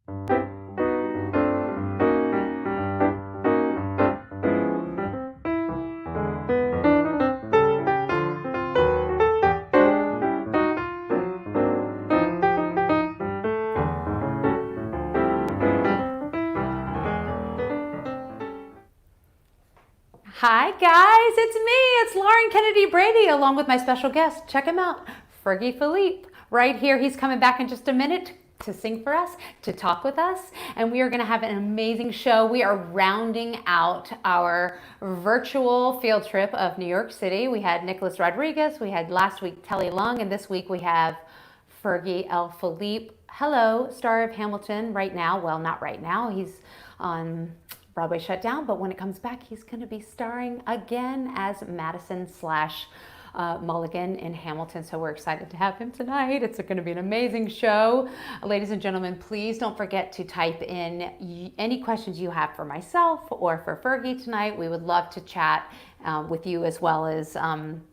Hi guys, it's me, it's Lauren Kennedy Brady, along with my special guest. Check him out, Fergie Philippe. Right here, he's coming back in just a minute to sing for us, to talk with us, and we are gonna have an amazing show. We are rounding out our virtual field trip of New York City. We had Nicholas Rodriguez, we had last week Telly Lung, and this week we have Fergie L. Philippe. Hello, star of Hamilton right now. Well, not right now, he's on Broadway shut down, but when it comes back, he's going to be starring again as Madison slash Mulligan in Hamilton. So we're excited to have him tonight. It's going to be an amazing show. Ladies and gentlemen, please don't forget to type in any questions you have for myself or for Fergie tonight. We would love to chat with you, as well as I'm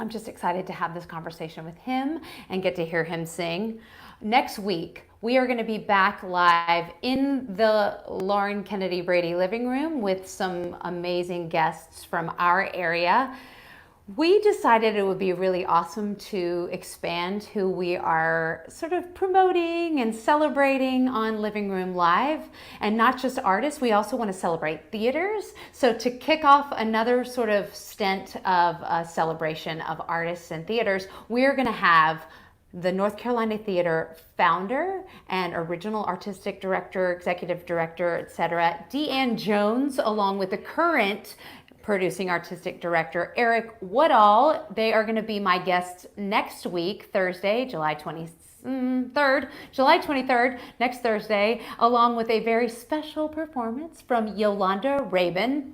just excited to have this conversation with him and get to hear him sing. Next week, we are going to be back live in the Lauren Kennedy Brady living room with some amazing guests from our area. We decided it would be really awesome to expand who we are sort of promoting and celebrating on Living Room Live, and not just artists. We also want to celebrate theaters. So to kick off another sort of stint of a celebration of artists and theaters, we're going to have the North Carolina Theater founder and original artistic director, executive director, etc., Deanne Jones, along with the current producing artistic director, Eric Woodall. They are going to be my guests next week, Thursday, July 23rd, next Thursday, along with a very special performance from Yolanda Rabin,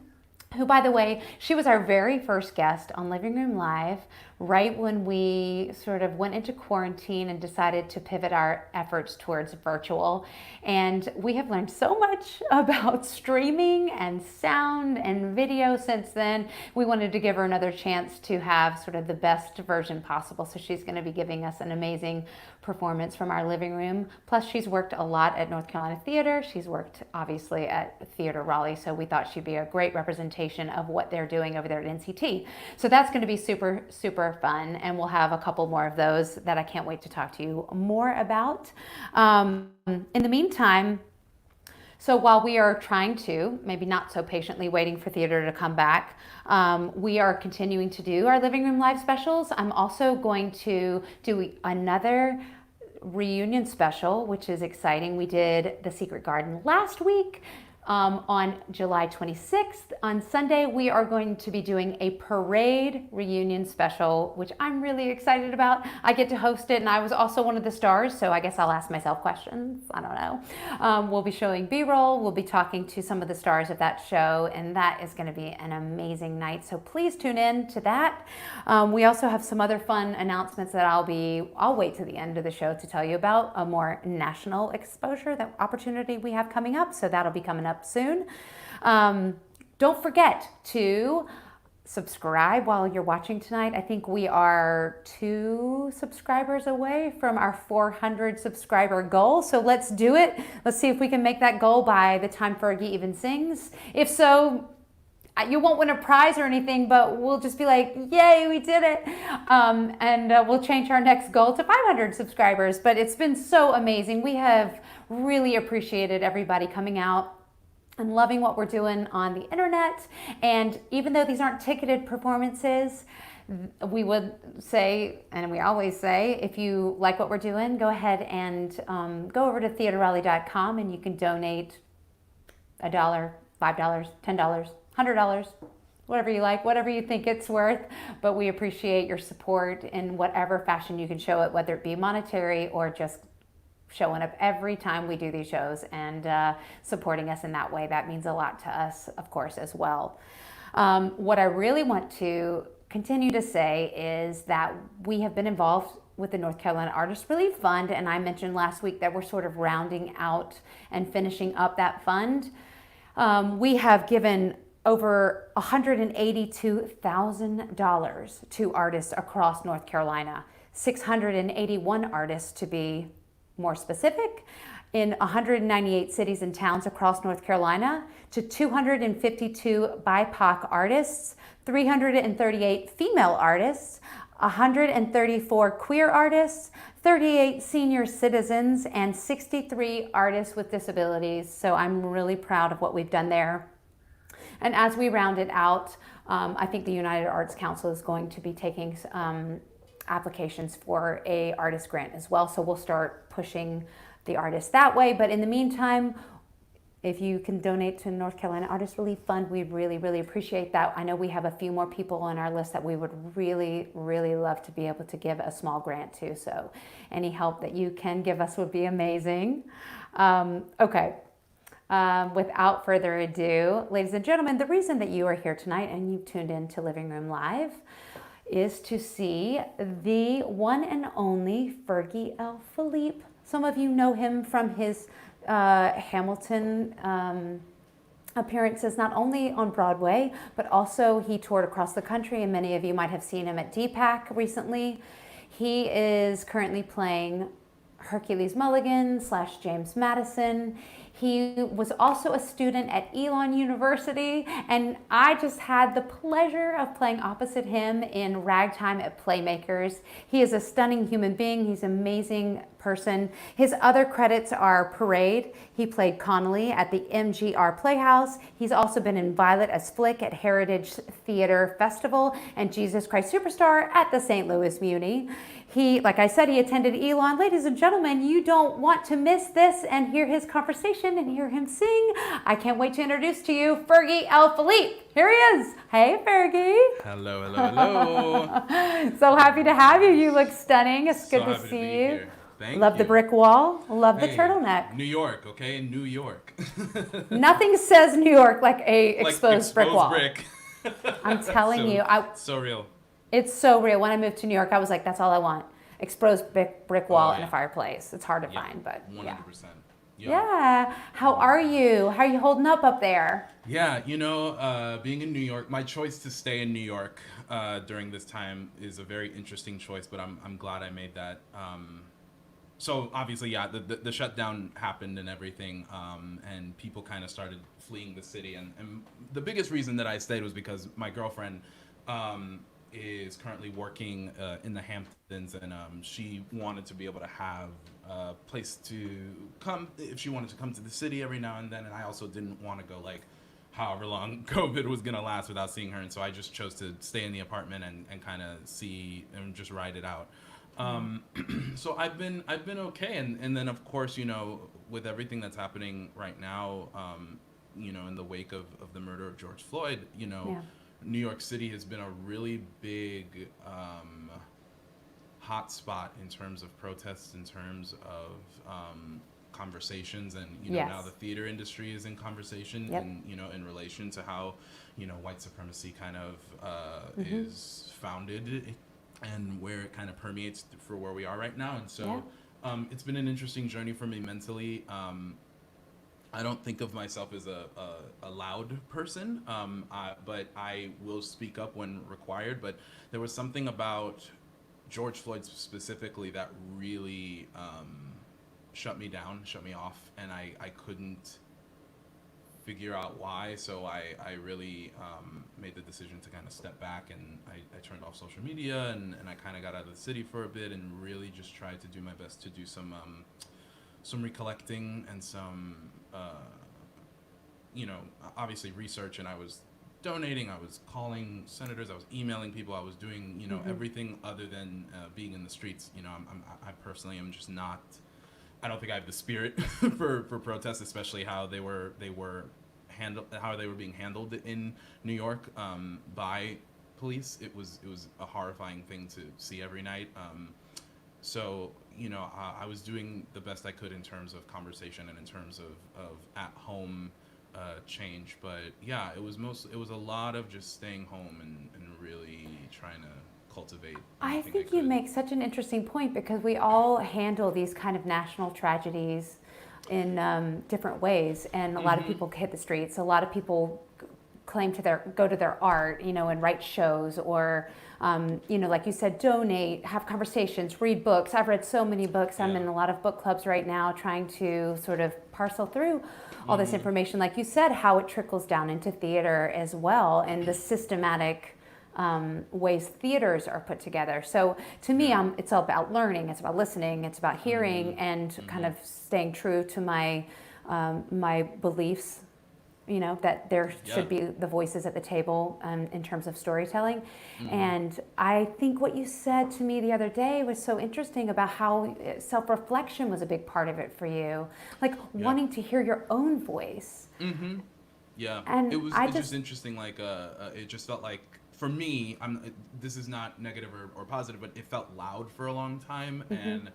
who, by the way, she was our very first guest on Living Room Live right when we sort of went into quarantine and decided to pivot our efforts towards virtual. And we have learned so much about streaming and sound and video since then. We wanted to give her another chance to have sort of the best version possible. So she's going to be giving us an amazing performance from our living room. Plus, she's worked a lot at North Carolina Theater. She's worked, obviously, at Theater Raleigh. So we thought she'd be a great representation of what they're doing over there at NCT. So that's going to be super, super fun. And we'll have a couple more of those that I can't wait to talk to you more about. In the meantime, so while we are trying to, maybe not so patiently waiting for theater to come back, we are continuing to do our Living Room Live specials. I'm also going to do another reunion special, which is exciting. We did The Secret Garden last week. On July 26th, on Sunday, we are going to be doing a parade reunion special, which I'm really excited about. I get to host it, and I was also one of the stars, so I guess I'll ask myself questions. I don't know. We'll be showing B-roll. We'll be talking to some of the stars of that show, and that is going to be an amazing night, so please tune in to that. We also have some other fun announcements that I'll wait to the end of the show to tell you about, a more national exposure, that opportunity we have coming up, so that'll be coming up soon. Don't forget to subscribe while you're watching tonight. I think we are 2 subscribers away from our 400 subscriber goal. So let's do it. Let's see if we can make that goal by the time Fergie even sings. If so, you won't win a prize or anything, but we'll just be like, yay, we did it. And we'll change our next goal to 500 subscribers. But it's been so amazing. We have really appreciated everybody coming out and loving what we're doing on the internet. And even though these aren't ticketed performances, we would say, and we always say, if you like what we're doing, go ahead and go over to theaterraleigh.com and you can donate $1, $5, $10, $100, whatever you like, whatever you think it's worth. But we appreciate your support in whatever fashion you can show it, whether it be monetary or just showing up every time we do these shows and supporting us in that way. That means a lot to us, of course, as well. What I really want to continue to say is that we have been involved with the North Carolina Artist Relief Fund, and I mentioned last week that we're sort of rounding out and finishing up that fund. We have given over $182,000 to artists across North Carolina, 681 artists to be more specific. in 198 cities and towns across North Carolina to 252 BIPOC artists, 338 female artists, 134 queer artists, 38 senior citizens, and 63 artists with disabilities. So I'm really proud of what we've done there. And as we round it out, I think the United Arts Council is going to be taking applications for a artist grant as well. So we'll start pushing the artists that way. But in the meantime, if you can donate to North Carolina Artist Relief Fund, we'd really, really appreciate that. I know we have a few more people on our list that we would really, really love to be able to give a small grant to. So any help that you can give us would be amazing. Okay. Without further ado, ladies and gentlemen, the reason that you are here tonight and you've tuned in to Living Room Live is to see the one and only Fergie L. Philippe. Some of you know him from his Hamilton appearances, not only on Broadway, but also he toured across the country, and many of you might have seen him at DPAC recently. He is currently playing Hercules Mulligan / James Madison. He was also a student at Elon University, and I just had the pleasure of playing opposite him in Ragtime at Playmakers. He is a stunning human being. He's an amazing person. His other credits are Parade. He played Connolly at the MGR Playhouse. He's also been in Violet as Flick at Heritage Theater Festival and Jesus Christ Superstar at the St. Louis Muni. He, like I said, he attended Elon. Ladies and gentlemen, you don't want to miss this and hear his conversation and hear him sing. I can't wait to introduce to you Fergie L. Philippe. Here he is. Hey, Fergie. Hello, hello, hello. So happy to have you. You look stunning. It's good to see you. Here. Thank Love you. the brick wall. Love the turtleneck. New York, okay? New York. Nothing says New York like a exposed brick wall. Brick. I'm telling you. So real. It's so real. When I moved to New York, I was like, that's all I want. Exposed brick wall and a fireplace. It's hard to find, but 100%. Yeah. How are you? How are you holding up there? Yeah, being in New York, my choice to stay in New York during this time is a very interesting choice, but I'm glad I made that. So obviously, the shutdown happened and everything, and people kind of started fleeing the city. And the biggest reason that I stayed was because my girlfriend is currently working in the Hamptons, and she wanted to be able to have a place to come if she wanted to come to the city every now and then. And I also didn't want to go like however long COVID was going to last without seeing her. And so I just chose to stay in the apartment and kind of see and just ride it out. So I've been okay. And then of course, with everything that's happening right now, in the wake of the murder of George Floyd, New York City has been a really big hot spot in terms of protests, in terms of conversations, and now the theater industry is in conversation, and in relation to how white supremacy kind of is founded and where it kind of permeates for where we are right now. And so it's been an interesting journey for me mentally. I don't think of myself as a loud person, but I will speak up when required. But there was something about George Floyd specifically that really shut me down, shut me off, and I couldn't figure out why. So I really made the decision to kind of step back, and I turned off social media, and I kind of got out of the city for a bit and really just tried to do my best to do some recollecting and some obviously research. And I was donating, I was calling senators, I was emailing people, I was doing everything other than being in the streets. I personally am just not, I don't think I have the spirit for protests, especially how they were being handled in New York by police. It was a horrifying thing to see every night. So I was doing the best I could in terms of conversation and in terms of at home change. But yeah, it was a lot of just staying home and really trying to cultivate. I think you make such an interesting point, because we all handle these kind of national tragedies in different ways, and a lot of people hit the streets. A lot of people go to their art, and write shows or, like you said, donate, have conversations, read books. I've read so many books. I'm in a lot of book clubs right now trying to sort of parcel through all this information. Like you said, how it trickles down into theater as well and the systematic ways theaters are put together. So to me, it's all about learning. It's about listening. It's about hearing and kind of staying true to my beliefs, that there should be the voices at the table in terms of storytelling. And I think what you said to me the other day was so interesting about how self-reflection was a big part of it for you, like wanting to hear your own voice. Yeah, and it was just interesting. Like, it just felt like, for me, this is not negative or positive, but it felt loud for a long time, and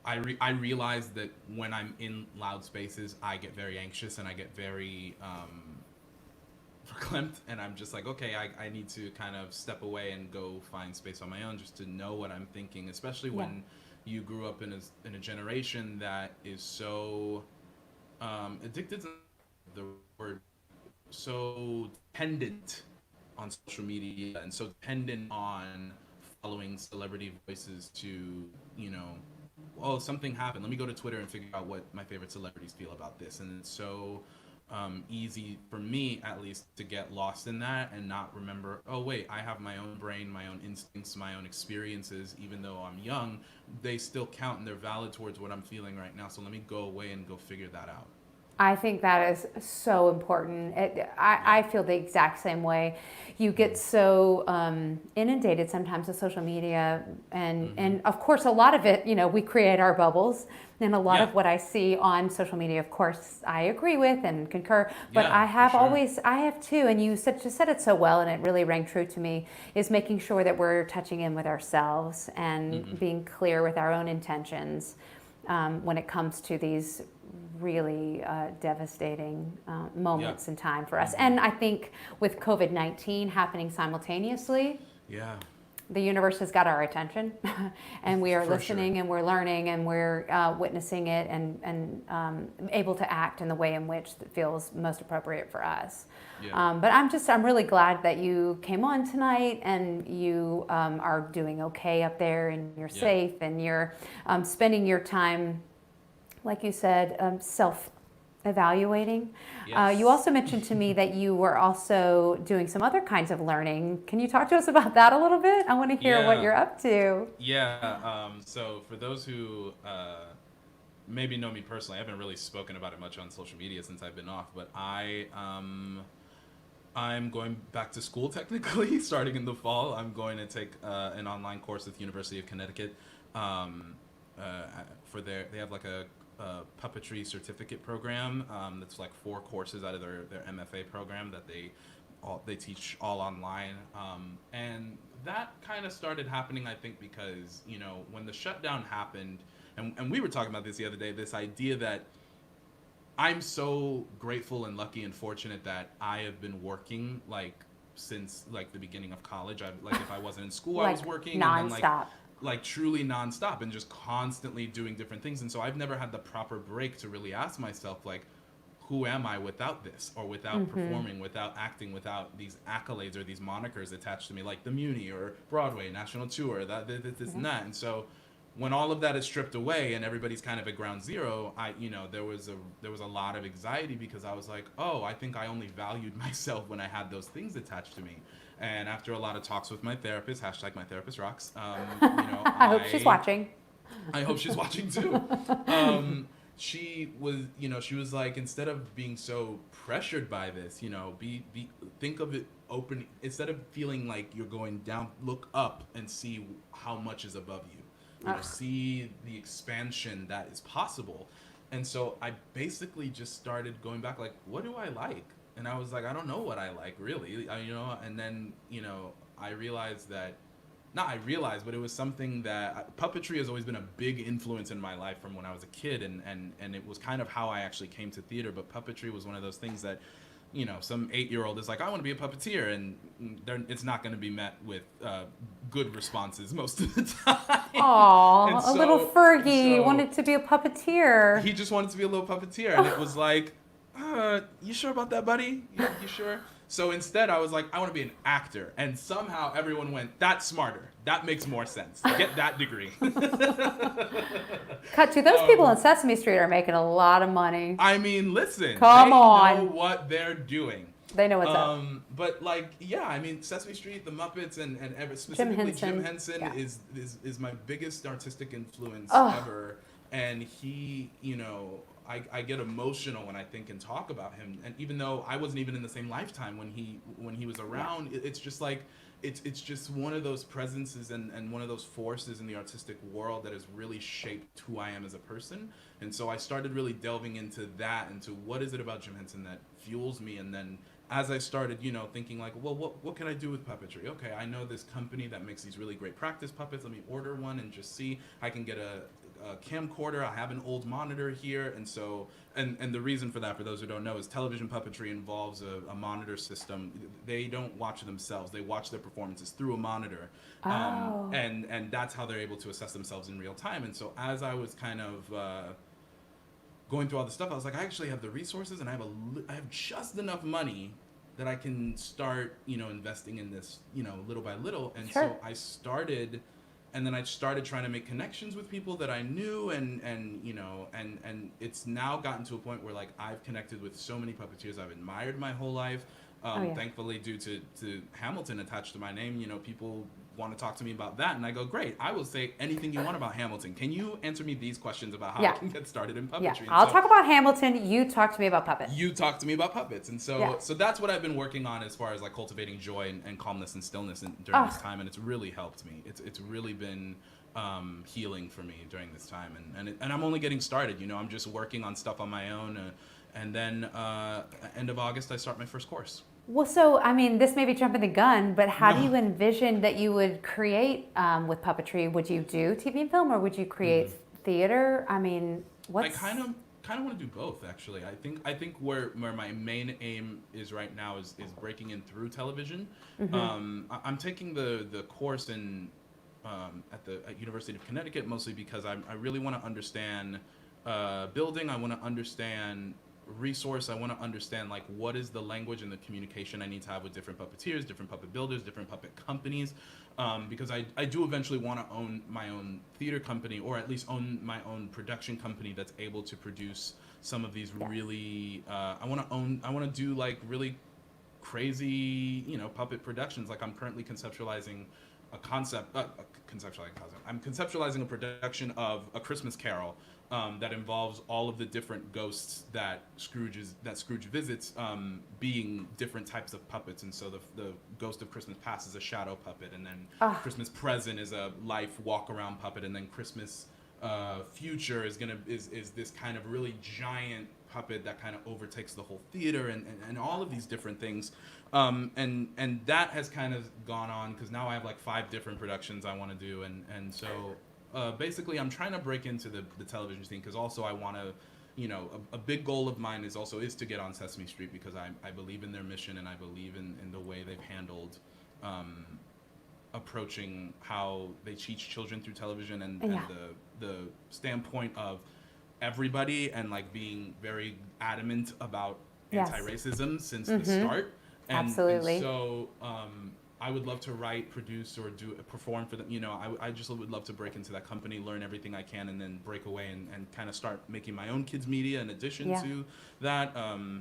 I realized that when I'm in loud spaces, I get very anxious and I get very verklempt, and I'm just like, okay, I need to kind of step away and go find space on my own just to know what I'm thinking, especially when you grew up in a generation that is so addicted to the word, so dependent on social media and so dependent on following celebrity voices to, oh, something happened, let me go to Twitter and figure out what my favorite celebrities feel about this. And it's so easy for me, at least, to get lost in that and not remember, oh wait, I have my own brain, my own instincts, my own experiences. Even though I'm young, they still count and they're valid towards what I'm feeling right now, so let me go away and go figure that out. I think that is so important. I feel the exact same way. You get so inundated sometimes with social media, and of course a lot of it, we create our bubbles, and a lot of what I see on social media, of course, I agree with and concur. But I have I have too, and you just said it so well, and it really rang true to me, is making sure that we're touching in with ourselves and being clear with our own intentions when it comes to these really devastating moments in time for us. And I think with COVID-19 happening simultaneously, the universe has got our attention, and we are listening and we're learning and we're witnessing it and able to act in the way in which it feels most appropriate for us. But I'm really glad that you came on tonight, and you are doing okay up there, and you're safe, and you're spending your time, like you said, self-evaluating. You also mentioned to me that you were also doing some other kinds of learning. Can you talk to us about that a little bit? I want to hear what you're up to. So for those who maybe know me personally, I haven't really spoken about it much on social media since I've been off, but I'm going back to school technically, starting in the fall. I'm going to take an online course with University of Connecticut. They have like a puppetry certificate program that's like 4 courses out of their MFA program that they teach all online, and that kind of started happening, I think, because when the shutdown happened, and we were talking about this the other day, this idea that I'm so grateful and lucky and fortunate that I have been working since the beginning of college. If I wasn't in school, I was working nonstop. Like truly nonstop and just constantly doing different things. And so I've never had the proper break to really ask myself, who am I without this, or without performing, without acting, without these accolades or these monikers attached to me, like the Muni or Broadway, national tour, this and that. And so when all of that is stripped away and everybody's kind of at ground zero, there was a lot of anxiety, because I was like, oh, I think I only valued myself when I had those things attached to me. And after a lot of talks with my therapist, # my therapist rocks, I hope she's watching. I hope she's watching too. She was like, instead of being so pressured by this, think of it open, instead of feeling like you're going down, look up and see how much is above you. See the expansion that is possible. And so I basically just started going back, what do I like? And I was like, I don't know what I like, really, and then, I realized that, but it was something that puppetry has always been a big influence in my life from when I was a kid, and it was kind of how I actually came to theater. But puppetry was one of those things that, some 8-year-old is like, I want to be a puppeteer, and it's not going to be met with good responses most of the time. Aww, a little Fergie wanted to be a puppeteer. He just wanted to be a little puppeteer, and it was like, you sure about that, buddy? You sure? So instead, I was like, I want to be an actor. And somehow everyone went, that's smarter. That makes more sense. Get that degree. Cut to those people on Sesame Street are making a lot of money. I mean, listen. Come they on. know what they're doing. They know what's up. But like, yeah, I mean, Sesame Street, The Muppets, and specifically Jim Henson is my biggest artistic influence ever. And he, you know, I get emotional when I think and talk about him. And even though I wasn't even in the same lifetime when he was around, it's just like it's just one of those presences and one of those forces in the artistic world that has really shaped who I am as a person. And so I started really delving into that, into what is it about Jim Henson that fuels me. And then as I started, you know, thinking like, well, what can I do with puppetry? Okay, I know this company that makes these really great practice puppets. Let me order one and just see. I can get a camcorder. I have an old monitor here, and so and the reason for that, for those who don't know, is television puppetry involves a monitor system. They don't watch themselves; they watch their performances through a monitor, and that's how they're able to assess themselves in real time. And so as I was kind of going through all this stuff, I was like, I actually have the resources, and I have just enough money that I can start, you know, investing in this, you know, little by little. And so I started. And then I started trying to make connections with people that I knew, and you know, and it's now gotten to a point where like I've connected with so many puppeteers I've admired my whole life. Thankfully, due to Hamilton attached to my name, you know, people want to talk to me about that, and I go, great, I will say anything you want about Hamilton. Can you answer me these questions about how I can get started in puppetry? Yeah, I'll talk about Hamilton. You talk to me about puppets. You talk to me about puppets, and so so that's what I've been working on as far as like cultivating joy and calmness and stillness during this time, and it's really helped me. It's really been healing for me during this time, and I'm only getting started. You know, I'm just working on stuff on my own, and then end of August I start my first course. Well, so, I mean, this may be jumping the gun, but how do you envision that you would create with puppetry? Would you do TV and film, or would you create theater? I mean, I kind of want to do both, actually. I think where my main aim is right now is breaking in through television. I'm taking the course at University of Connecticut mostly because I really want to understand building. I want to understand resource. I want to understand like what is the language and the communication I need to have with different puppeteers, different puppet builders, different puppet companies, because I do eventually want to own my own theater company, or at least own my own production company that's able to produce some of these really I want to do like really crazy, you know, puppet productions. Like I'm currently conceptualizing a concept. I'm conceptualizing a production of A Christmas Carol that involves all of the different ghosts that Scrooge visits, being different types of puppets. And so the Ghost of Christmas Past is a shadow puppet, and then Christmas Present is a life walk around puppet, and then Christmas Future is this kind of really giant puppet that kind of overtakes the whole theater, and all of these different things. And that has kind of gone on because now I have like 5 different productions I want to do, and so basically I'm trying to break into the television scene, because also I want to, you know, a big goal of mine is to get on Sesame Street, because I believe in their mission, and I believe in the way they've handled approaching how they teach children through television, and the standpoint of everybody, and like being very adamant about anti-racism since the start. Absolutely. And so I would love to write, produce, or perform for them. You know, I just would love to break into that company, learn everything I can, and then break away and kind of start making my own kids media in addition to that.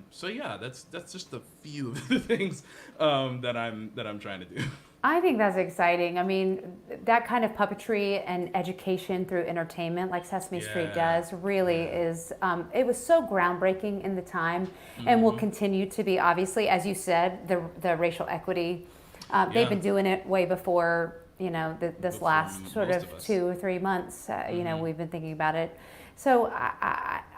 So yeah, that's just a few of the things that I'm trying to do. I think that's exciting. I mean, that kind of puppetry and education through entertainment, like Sesame Street does, really is, it was so groundbreaking in the time, and will continue to be, obviously, as you said, the racial equity. They've been doing it way before, you know, this last sort of 2 or 3 months, you know, we've been thinking about it. So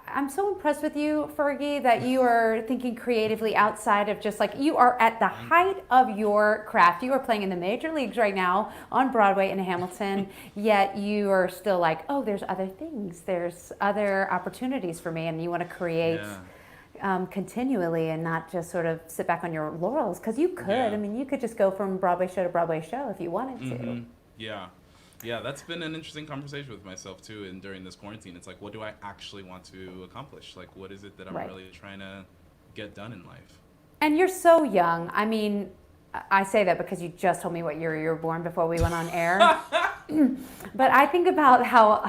I'm so impressed with you, Fergie, that you are thinking creatively outside of just like, you are at the height of your craft. You are playing in the major leagues right now on Broadway in Hamilton, yet you are still like, oh, there's other things. There's other opportunities for me, and you want to create continually and not just sort of sit back on your laurels, because you could. I mean, you could just go from Broadway show to Broadway show if you wanted to. Yeah, that's been an interesting conversation with myself too, and during this quarantine, it's like, what do I actually want to accomplish? Like, what is it that I'm really trying to get done in life? And you're so young. I mean, I say that because you just told me what year you were born before we went on air. But I think about how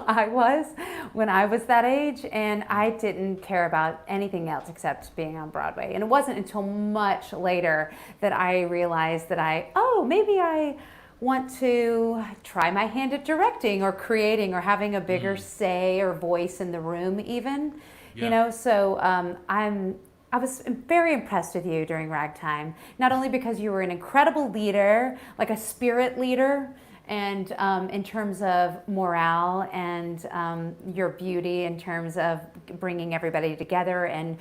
I was when I was that age, and I didn't care about anything else except being on Broadway. And it wasn't until much later that I realized that maybe I want to try my hand at directing or creating or having a bigger say or voice in the room even. Yeah. So I was very impressed with you during Ragtime, not only because you were an incredible leader, like a spirit leader, and in terms of morale and your beauty in terms of bringing everybody together and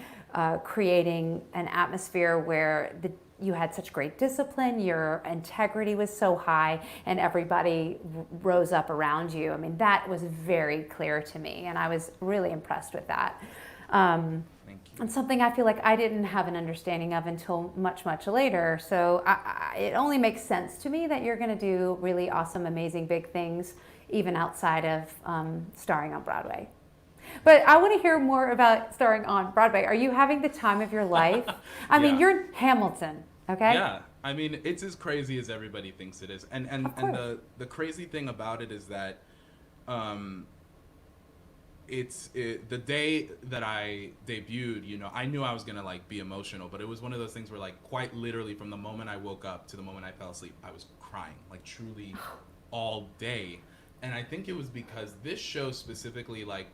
creating an atmosphere where you had such great discipline, your integrity was so high, and everybody rose up around you. I mean, that was very clear to me, and I was really impressed with that. Thank you. And something I feel like I didn't have an understanding of until much, much later. So it only makes sense to me that you're going to do really awesome, amazing, big things, even outside of starring on Broadway. But I want to hear more about starring on Broadway. Are you having the time of your life? I mean, you're in Hamilton, okay? Yeah. I mean, it's as crazy as everybody thinks it is. And the crazy thing about it is that the day that I debuted, I knew I was gonna like be emotional, but it was one of those things where like quite literally from the moment I woke up to the moment I fell asleep, I was crying, like truly all day. And I think it was because this show specifically, like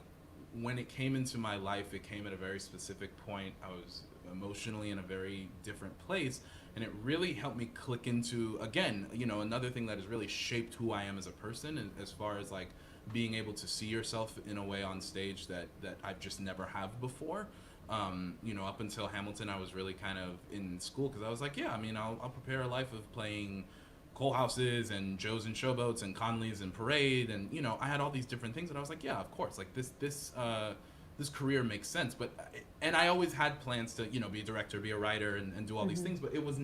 when it came into my life, it came at a very specific point. I was emotionally in a very different place, and it really helped me click into, again, another thing that has really shaped who I am as a person, and as far as like being able to see yourself in a way on stage that I've just never have before. Up until Hamilton, I was really kind of in school because I was like, I'll prepare a life of playing Coalhouses and Joes and Showboats and Conleys and Parade, and I had all these different things, and I was like, yeah, of course, like this career makes sense. And I always had plans to be a director, be a writer, and do all these things, but there was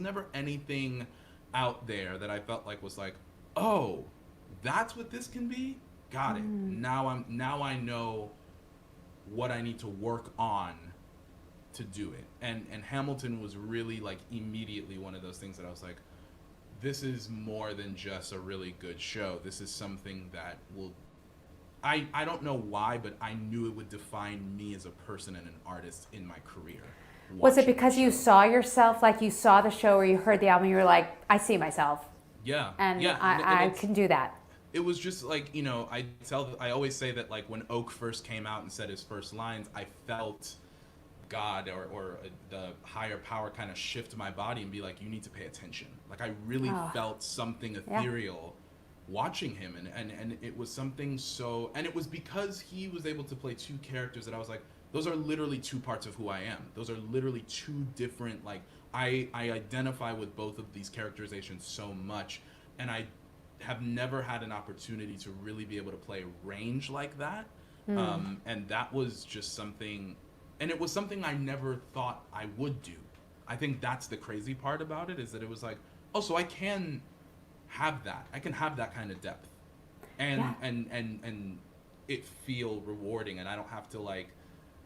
never anything out there that I felt like was like, oh, that's what this can be. Got it. Now I know what I need to work on to do it. And Hamilton was really like immediately one of those things that I was like, this is more than just a really good show. This is something that will, I don't know why, but I knew it would define me as a person and an artist in my career. Was it because you saw yourself, like you saw the show or you heard the album, you were like, I see myself. Yeah. And yeah. I can do that. It was just like, I always say that like when Oak first came out and said his first lines, I felt God or the higher power kind of shift my body and be like, you need to pay attention. Like I really felt something ethereal watching him, and it was something so, and it was because he was able to play two characters that I was like, those are literally two parts of who I am. Those are literally two different, like I identify with both of these characterizations so much, and I have never had an opportunity to really be able to play range like that. And that was just something, and it was something I never thought I would do. I think that's the crazy part about it, is that it was like, oh, so I can have that. I can have that kind of depth, and it feel rewarding, and I don't have to like,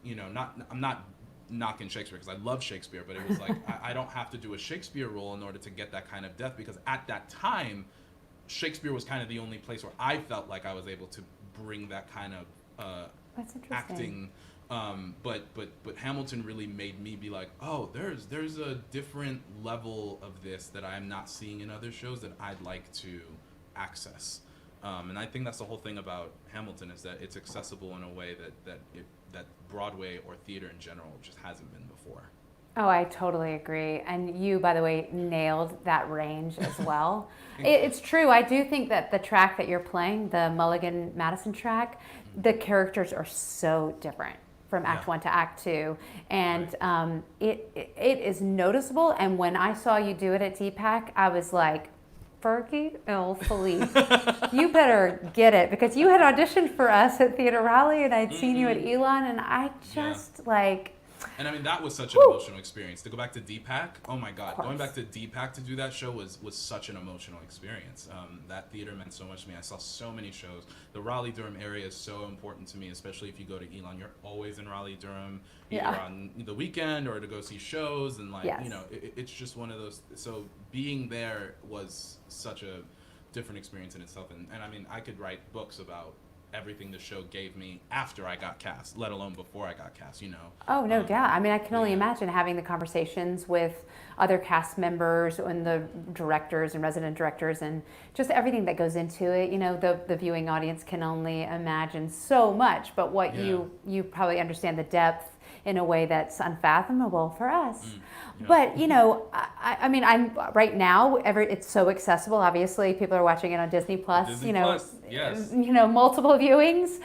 I'm not knocking Shakespeare because I love Shakespeare, but it was like I don't have to do a Shakespeare role in order to get that kind of depth, because at that time, Shakespeare was kind of the only place where I felt like I was able to bring that kind of That's interesting. acting. But Hamilton really made me be like, oh, there's a different level of this that I'm not seeing in other shows that I'd like to access. And I think that's the whole thing about Hamilton, is that it's accessible in a way that Broadway or theater in general just hasn't been before. Oh, I totally agree. And you, by the way, nailed that range as well. It's true. I do think that the track that you're playing, the Mulligan Madison track, the characters are so different from Act 1 to Act 2. And it is noticeable. And when I saw you do it at DPAC, I was like, Fergie L. Philippe, you better get it, because you had auditioned for us at Theater Raleigh, and I'd seen you at Elon, and I just like, And I mean, that was such an emotional experience. To go back to Deepak, oh my God, going back to Deepak to do that show was such an emotional experience. That theater meant so much to me. I saw so many shows. The Raleigh-Durham area is so important to me, especially if you go to Elon. You're always in Raleigh-Durham, either on the weekend or to go see shows. And like, you know, it's just one of those. So being there was such a different experience in itself. And I mean, I could write books about everything the show gave me after I got cast, let alone before I got cast, you know. Oh, no doubt. I mean, I can only imagine having the conversations with other cast members and the directors and resident directors and just everything that goes into it. You know, the viewing audience can only imagine so much, but what you probably understand the depth in a way that's unfathomable for us. But, you know, I mean, I'm right now, it's so accessible. Obviously, people are watching it on Disney Plus, Disney Plus, yes. You know, multiple viewings.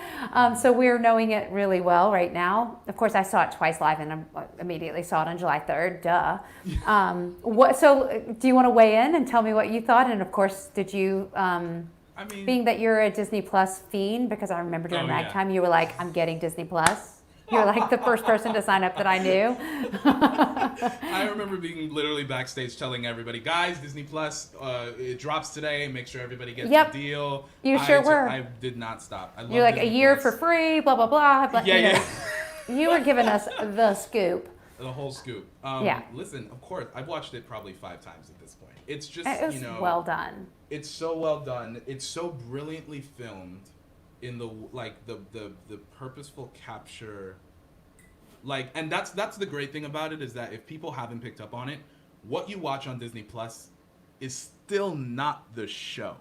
So we're knowing it really well right now. Of course, I saw it twice live and I immediately saw it on July 3rd. Duh. So do you want to weigh in and tell me what you thought? And of course, did you, I mean, being that you're a Disney Plus fiend, because I remember during Ragtime, you were like, I'm getting Disney Plus. You're like the first person to sign up that I knew. I remember being literally backstage telling everybody, guys, Disney Plus, it drops today. Make sure everybody gets the deal. You sure were. I did not stop. I You're like Disney a year Plus. for free, blah, blah, blah. But, Yeah. You were giving us the scoop. The whole scoop. Listen, of course, I've watched it probably 5 times at this point. It's just, you know, well done. It's so well done. It's so brilliantly filmed. In the the purposeful capture, like, and that's the great thing about it, is that if people haven't picked up on it, what you watch on Disney Plus is still not the show.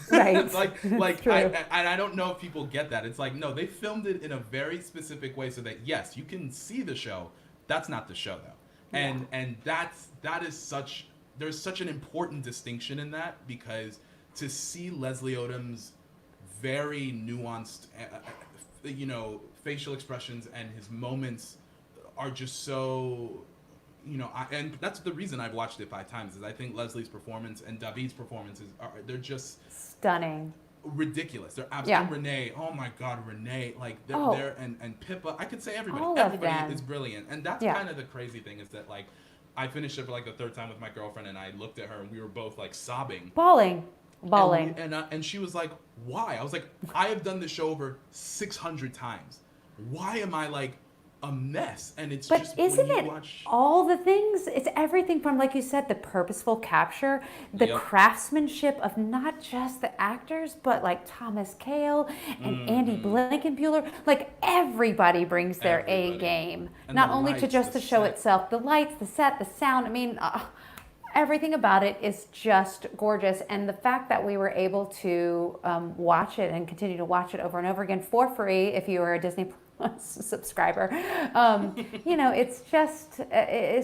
Right. like I don't know if people get that. It's like, no, they filmed it in a very specific way so that yes, you can see the show. That's not the show though. And there's such an important distinction in that, because to see Leslie Odom's very nuanced, you know, facial expressions and his moments are just so, you know, and that's the reason I've watched it 5 times, is I think Leslie's performance and David's performances they're just stunning, ridiculous. They're absolutely Renee. Oh my God, Renee! Like they're and Pippa. I could say everybody is brilliant, and that's kind of the crazy thing, is that like I finished it for like the 3rd time with my girlfriend, and I looked at her and we were both like sobbing, bawling. And she was like, why? I was like, I have done this show over 600 times. Why am I like a mess? And it's just, isn't when you it watch all the things? It's everything from, like you said, the purposeful capture, the craftsmanship of not just the actors, but like Thomas Kail and Andy Blankenbuehler. Like everybody brings their A game, and not only to just the show itself, the lights, the set, the sound. I mean, everything about it is just gorgeous, and the fact that we were able to watch it and continue to watch it over and over again for free if you were a Disney Plus subscriber, you know, it's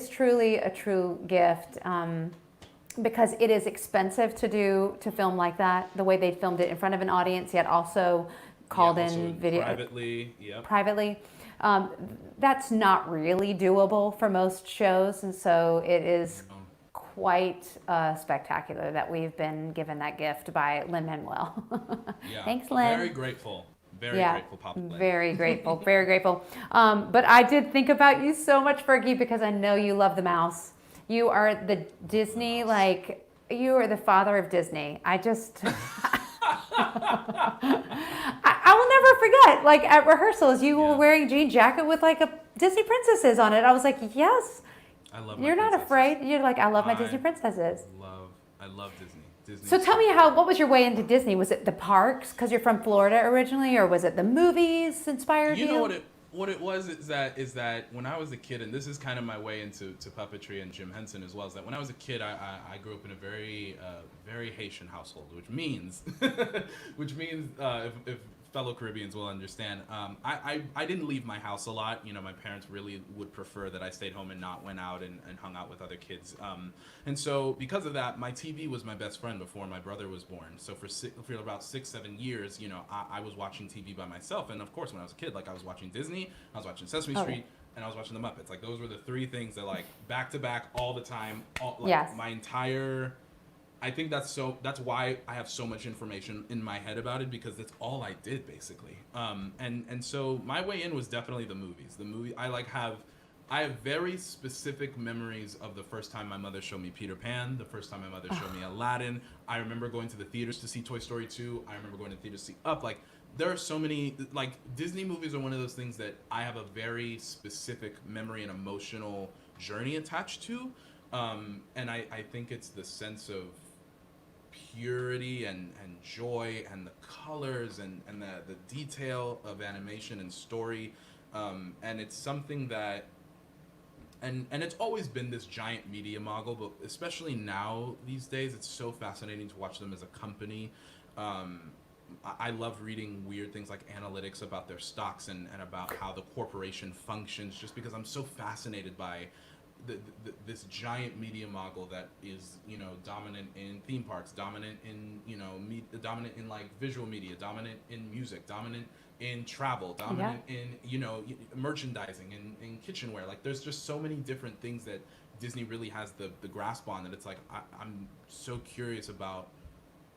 truly a true gift, because it is expensive to film like that, the way they filmed it in front of an audience, yet also called in video privately. That's not really doable for most shows, and so it is quite spectacular that we've been given that gift by Lin-Manuel. Thanks, Lin. Very grateful. Very grateful, Papa Lin. Very grateful. Very grateful. But I did think about you so much, Fergie, because I know you love the mouse. You are the Disney, like, you are the father of Disney. I just... I will never forget, like, at rehearsals, you were wearing a jean jacket with, like, a Disney princesses on it. I was like, yes. I love You're not afraid. You're like, I love my Disney princesses. I love Disney. So tell me, what was your way into Disney? Was it the parks, because you're from Florida originally, or was it the movies inspired you? You know what it was is that when I was a kid, and this is kind of my way into puppetry and Jim Henson as well, is that when I was a kid, I grew up in a very very Haitian household, which means if fellow Caribbeans will understand. I didn't leave my house a lot. You know, my parents really would prefer that I stayed home and not went out and hung out with other kids. And so because of that, my TV was my best friend before my brother was born. So for about 6-7 years, you know, I was watching TV by myself. And of course, when I was a kid, like I was watching Disney, I was watching Sesame Street, and I was watching The Muppets. Like those were the 3 things that like back to back all the time. My entire... I think that's why I have so much information in my head about it, because that's all I did basically. And so my way in was definitely the movies. I like have I have very specific memories of the first time my mother showed me Peter Pan, the first time my mother showed me Aladdin. I remember going to the theaters to see Toy Story 2. I remember going to the theaters to see Up. Like, there are so many, like, Disney movies are one of those things that I have a very specific memory and emotional journey attached to. And I think it's the sense of purity and joy and the colors and the detail of animation and story. And it's something that and it's always been this giant media mogul, but especially now these days, it's so fascinating to watch them as a company. I love reading weird things like analytics about their stocks and about how the corporation functions, just because I'm so fascinated by this giant media mogul that is, you know, dominant in theme parks, dominant in, you know, dominant in like visual media, dominant in music, dominant in travel, dominant in, you know, merchandising and kitchenware. Like, there's just so many different things that Disney really has the grasp on, that it's like I'm so curious about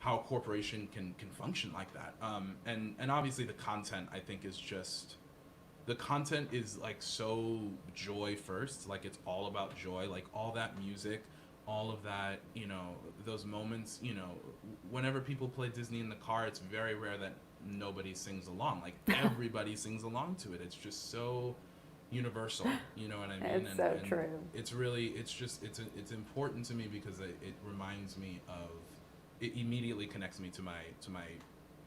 how a corporation can function like that. And obviously the content, I think, is just, the content is like so joy first. Like, it's all about joy. Like, all that music, all of that, you know, those moments, you know, whenever people play Disney in the car, it's very rare that nobody sings along. Like, everybody sings along to it. It's just so universal, you know what I mean? It's so true. It's really, it's important to me because it reminds me of, it immediately connects me to my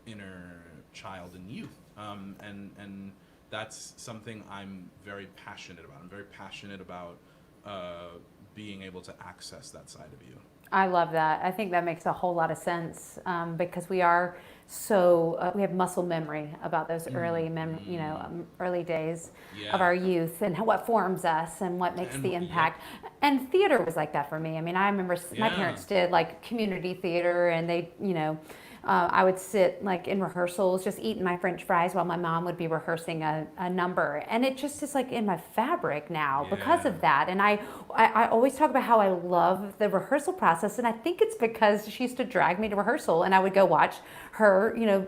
inner child and youth. And that's something I'm very passionate about. I'm very passionate about being able to access that side of you. I love that. I think that makes a whole lot of sense, because we are so we have muscle memory about those early early days of our youth and what forms us and what makes the impact. And theater was like that for me. I mean, I remember my parents did like community theater, and they, you know, I would sit like in rehearsals just eating my French fries while my mom would be rehearsing a number. And it just is like in my fabric now because of that. And I always talk about how I love the rehearsal process. And I think it's because she used to drag me to rehearsal, and I would go watch her, you know,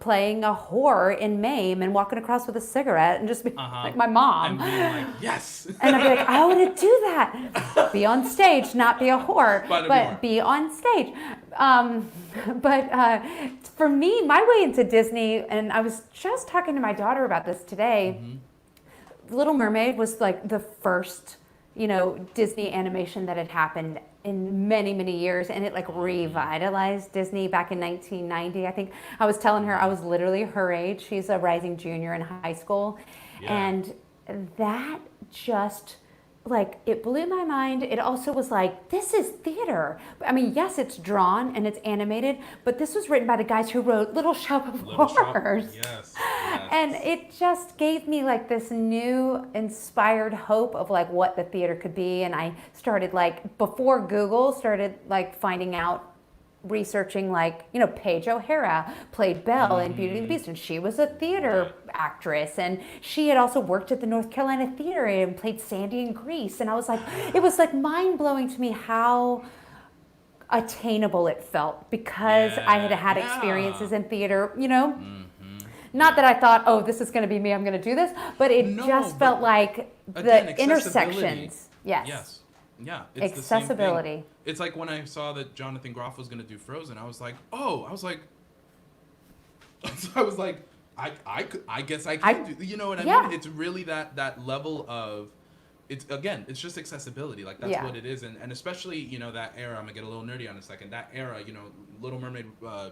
playing a whore in Mame and walking across with a cigarette and just be like my mom. And being like, yes. And I'd be like, I want to do that. Be on stage, not be a whore, but be on stage. But for me, my way into Disney, and I was just talking to my daughter about this today, Little Mermaid was like the first, you know, Disney animation that had happened in many, many years, and it like revitalized Disney back in 1990. I think I was telling her I was literally her age. She's a rising junior in high school. And that just, like, it blew my mind. It also was like, this is theater. I mean, yes, it's drawn and it's animated, but this was written by the guys who wrote Little Shop of Horrors. Yes. And it just gave me like this new inspired hope of like what the theater could be. And I started, like, before Google, started like finding out, researching, like, you know, Paige O'Hara played Belle in Beauty and the Beast, and she was a theater actress, and she had also worked at the North Carolina Theater and played Sandy in Grease. And I was like, it was like mind-blowing to me how attainable it felt, because I had had experiences in theater, you know. Not that I thought, oh, this is going to be me, I'm going to do this, but it just felt like the intersections. Yes. Yeah, it's accessibility. The same thing. It's like when I saw that Jonathan Groff was going to do Frozen, I was like, I guess I can do. You know what I mean? It's really that level of, it's just accessibility. Like, that's what it is, and especially, you know, that era. I'm gonna get a little nerdy on a second. That era, you know, Little Mermaid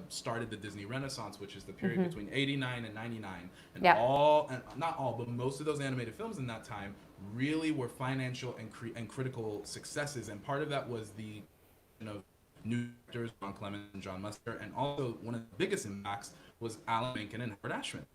started the Disney Renaissance, which is the period between *89 and '99, and not all, but most of those animated films in that time really were financial and critical successes, and part of that was the, you know, new directors, Ron Clements and John Musker, and also one of the biggest impacts was Alan Menken and Howard Ashman.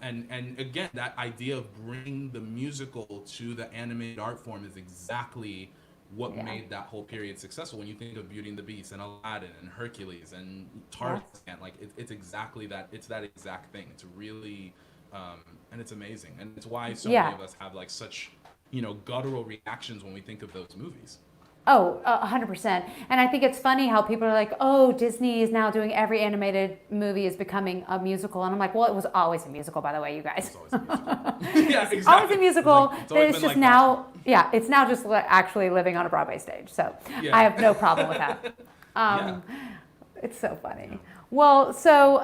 And again, that idea of bringing the musical to the animated art form is exactly what made that whole period successful. When you think of Beauty and the Beast and Aladdin and Hercules and Tarzan, like it's exactly that. It's that exact thing. It's really, and it's amazing, and it's why so many of us have like such, you know, guttural reactions when we think of those movies. Oh, 100%. And I think it's funny how people are like, oh, Disney is now doing every animated movie is becoming a musical. And I'm like, well, it was always a musical, by the way, you guys. It's always a musical. Yeah, It's exactly. always a musical. It's always It's been just like now, yeah, it's now just actually living on a Broadway stage. So Yeah. I have no problem with that. Yeah. It's so funny. Yeah. Well, so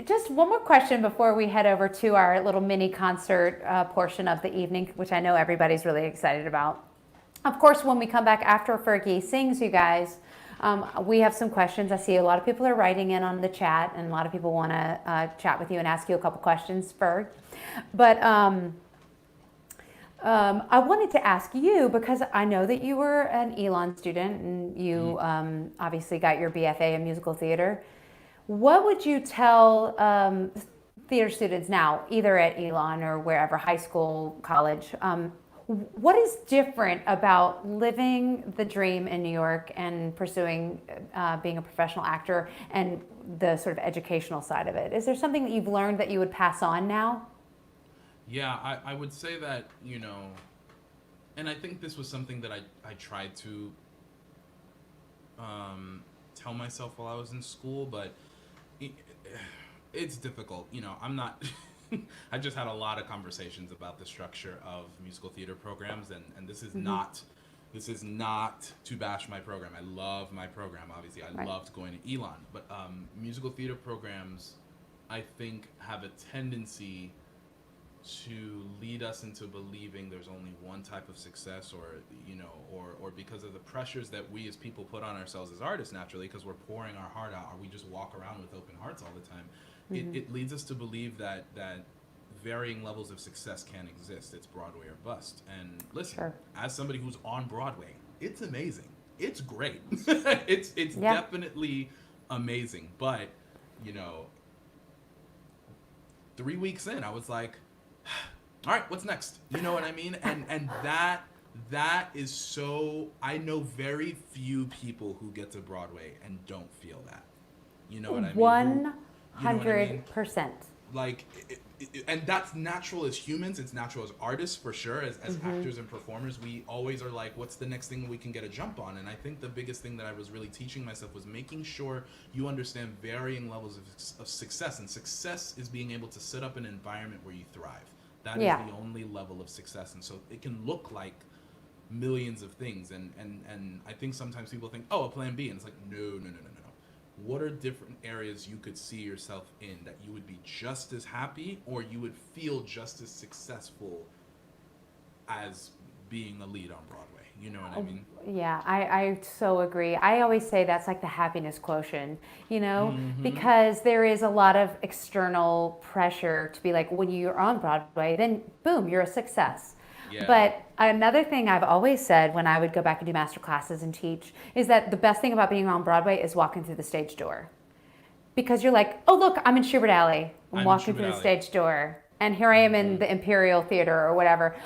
just one more question before we head over to our little mini concert portion of the evening, which I know everybody's really excited about. Of course, when we come back after Fergie sings, you guys, we have some questions. I see a lot of people are writing in on the chat, and a lot of people want to chat with you and ask you a couple questions, Ferg. But I wanted to ask you, because I know that you were an Elon student, and you obviously got your BFA in musical theater. What would you tell theater students now, either at Elon or wherever, high school, college? What is different about living the dream in New York and pursuing being a professional actor and the sort of educational side of it? Is there something that you've learned that you would pass on now? Yeah, I would say that, and I think this was something that I tried to tell myself while I was in school, but it's difficult. I'm not. I just had a lot of conversations about the structure of musical theater programs, and this is not to bash my program. I love my program. Obviously, I loved going to Elon, but musical theater programs, I think, have a tendency to lead us into believing there's only one type of success, or because of the pressures that we as people put on ourselves as artists naturally, because we're pouring our heart out, or we just walk around with open hearts all the time. It leads us to believe that varying levels of success can exist. It's Broadway or bust. And listen, as somebody who's on Broadway, it's amazing. It's great. It's definitely amazing. But 3 weeks in, I was like, all right, what's next? You know what I mean? And that is so. I know very few people who get to Broadway and don't feel that. You know what I mean? 100%. Like, and that's natural as humans. It's natural as artists, for sure. As actors and performers, we always are like, what's the next thing we can get a jump on? And I think the biggest thing that I was really teaching myself was making sure you understand varying levels of success. And success is being able to set up an environment where you thrive. That is the only level of success. And so it can look like millions of things. And I think sometimes people think, oh, a plan B. And it's like, no. What are different areas you could see yourself in that you would be just as happy, or you would feel just as successful as being a lead on Broadway? You know what I mean? Yeah, I so agree. I always say that's like the happiness quotient, because there is a lot of external pressure to be like, when you're on Broadway, then boom, you're a success. Yeah. But another thing I've always said when I would go back and do master classes and teach is that the best thing about being on Broadway is walking through the stage door. Because you're like, oh, look, I'm in Schubert Alley. I'm walking through the stage door. And here I am in the Imperial Theater or whatever.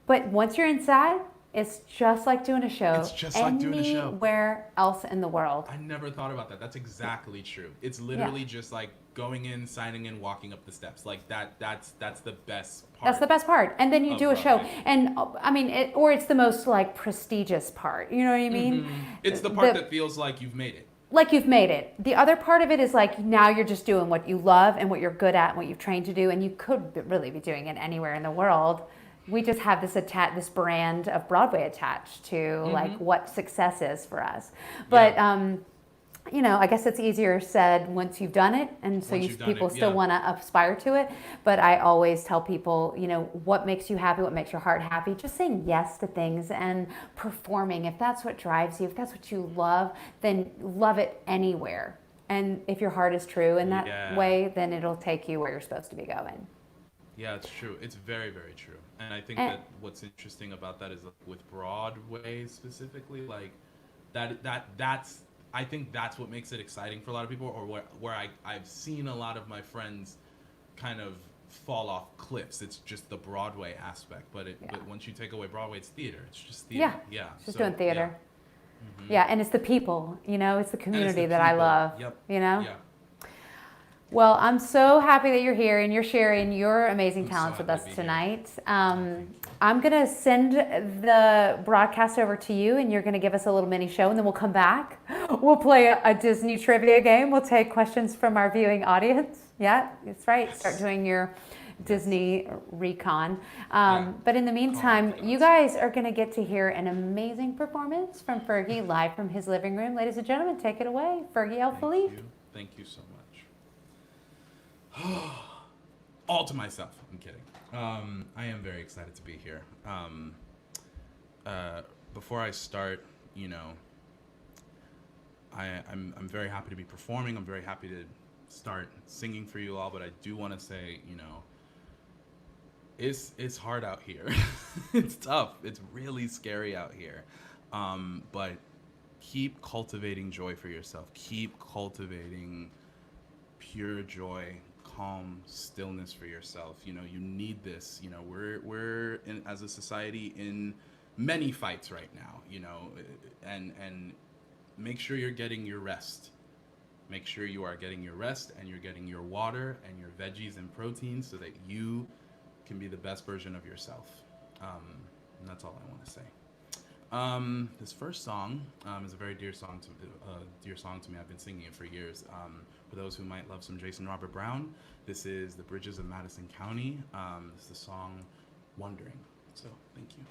But once you're inside, it's just like doing a show. It's just like doing a show. Anywhere else in the world. I never thought about that. That's exactly true. It's literally just like going in, signing in, walking up the steps. Like that's the best part. That's the best part. And then you do a show. And I mean, or it's the most like prestigious part. You know what I mean? It's the part that feels like you've made it. Like you've made it. The other part of it is like now you're just doing what you love and what you're good at and what you've trained to do. And you could really be doing it anywhere in the world. We just have this brand of Broadway attached to like what success is for us. But I guess it's easier said once you've done it, and so people still want to aspire to it. But I always tell people, what makes you happy, what makes your heart happy. Just saying yes to things and performing. If that's what drives you, if that's what you love, then love it anywhere. And if your heart is true in that way, then it'll take you where you're supposed to be going. Yeah, it's true. It's very, very true. And I think that what's interesting about that is with Broadway specifically, like that's I think that's what makes it exciting for a lot of people, or where I've seen a lot of my friends kind of fall off cliffs. It's just the Broadway aspect, but once you take away Broadway, it's theater. It's just theater. Yeah. It's just doing theater. Yeah. And it's the people, it's the community that I love. Yep. Yeah. Well, I'm so happy that you're here and you're sharing your amazing talents with us happy to be tonight. I'm going to send the broadcast over to you and you're going to give us a little mini show and then we'll come back. We'll play a Disney trivia game. We'll take questions from our viewing audience. Yeah, that's right. Start doing your Disney recon. But in the meantime, you guys are going to get to hear an amazing performance from Fergie live from his living room. Ladies and gentlemen, take it away. Fergie L. Philippe. Thank you so much. All to myself. I'm kidding. I am very excited to be here. Before I start, I'm very happy to be performing. I'm very happy to start singing for you all. But I do want to say, it's hard out here. It's tough. It's really scary out here. But keep cultivating joy for yourself. Keep cultivating pure joy, calm stillness for yourself. You need this. We're as a society in many fights right now, and make sure you're getting your rest. Make sure you are getting your rest and you're getting your water and your veggies and proteins so that you can be the best version of yourself. And that's all I want to say. This first song is a very dear song to me. I've been singing it for years. For those who might love some Jason Robert Brown, this is The Bridges of Madison County. This is the song Wondering. So, thank you.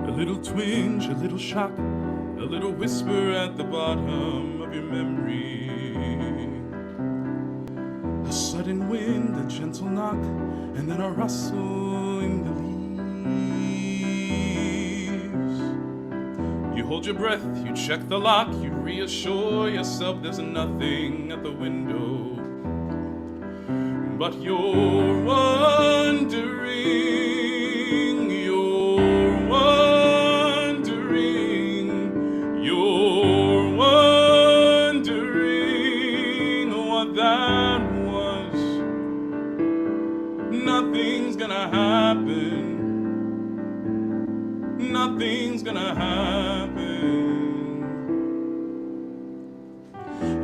A little twinge, a little shock, a little whisper at the bottom of your memory. A sudden wind, a gentle knock, and then a rustle in the leaves. You hold your breath, you check the lock, you reassure yourself there's nothing at the window. But you're wondering. Nothing's gonna happen.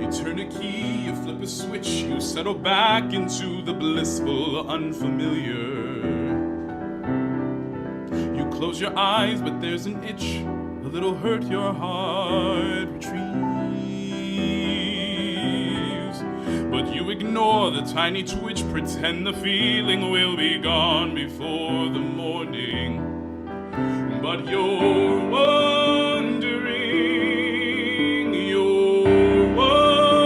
You turn a key, you flip a switch, you settle back into the blissful unfamiliar. You close your eyes, but there's an itch, a little hurt your heart retrieves. But you ignore the tiny twitch, pretend the feeling will be gone before the morning. But you're wondering, you're wondering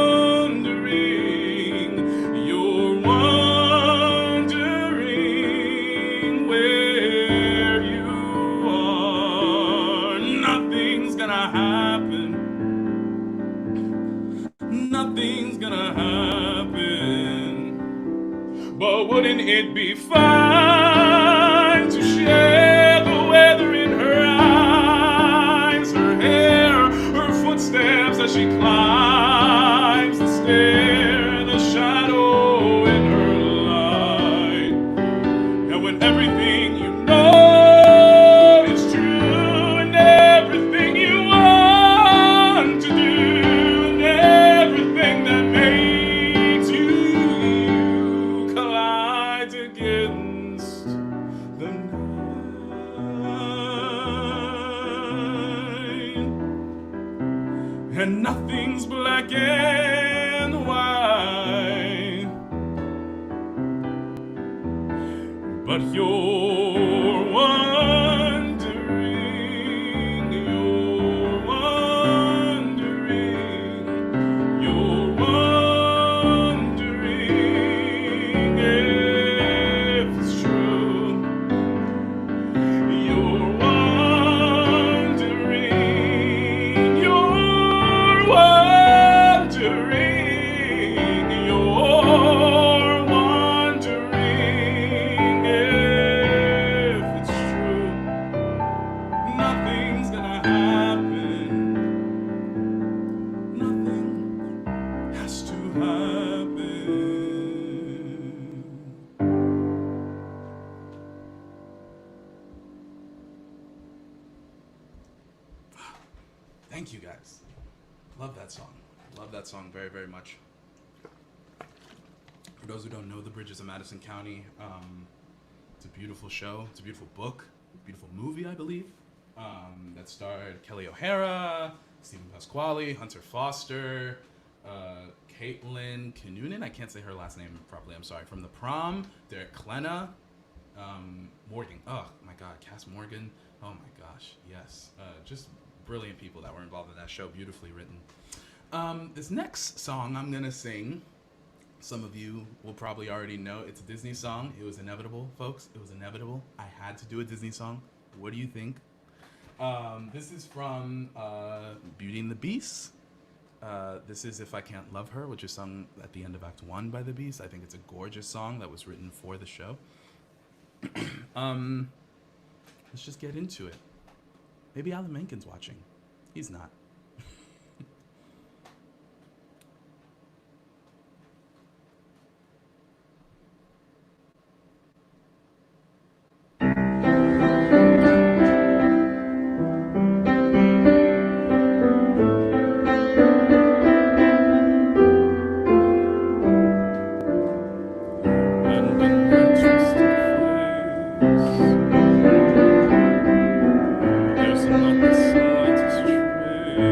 where you are. Nothing's gonna happen. Nothing's gonna happen. But wouldn't it be fine to share the weather in her eyes, her hair, her footsteps as she climbs the stair, the shadow in her light. And when everything you know is true, and everything you want to do, and everything that makes you collides against the night. And nothing's black and white, but you're wondering, you're wondering, you're wondering if it's true. You're wondering, you're wondering, you're wondering if Thank you guys. Love that song. Love that song very, very much. For those who don't know The Bridges of Madison County, it's a beautiful show. It's a beautiful book, beautiful movie, I believe, that starred Kelly O'Hara, Stephen Pasquale, Hunter Foster, Caitlin Kinnunen. I can't say her last name properly, I'm sorry. From The Prom, Derek Klena, Morgan. Oh my God, Cass Morgan. Oh my gosh, yes. Just brilliant people that were involved in that show, beautifully written. This next song I'm gonna sing, some of you will probably already know. It's a Disney song. It was inevitable, folks. It was inevitable. I had to do a Disney song. What do you think? This is from Beauty and the Beast. This is If I Can't Love Her, which is sung at the end of Act 1 by the Beast. I think it's a gorgeous song that was written for the show. Let's just get into it. Maybe Alan Menken's watching. He's not. There's not the slightest trace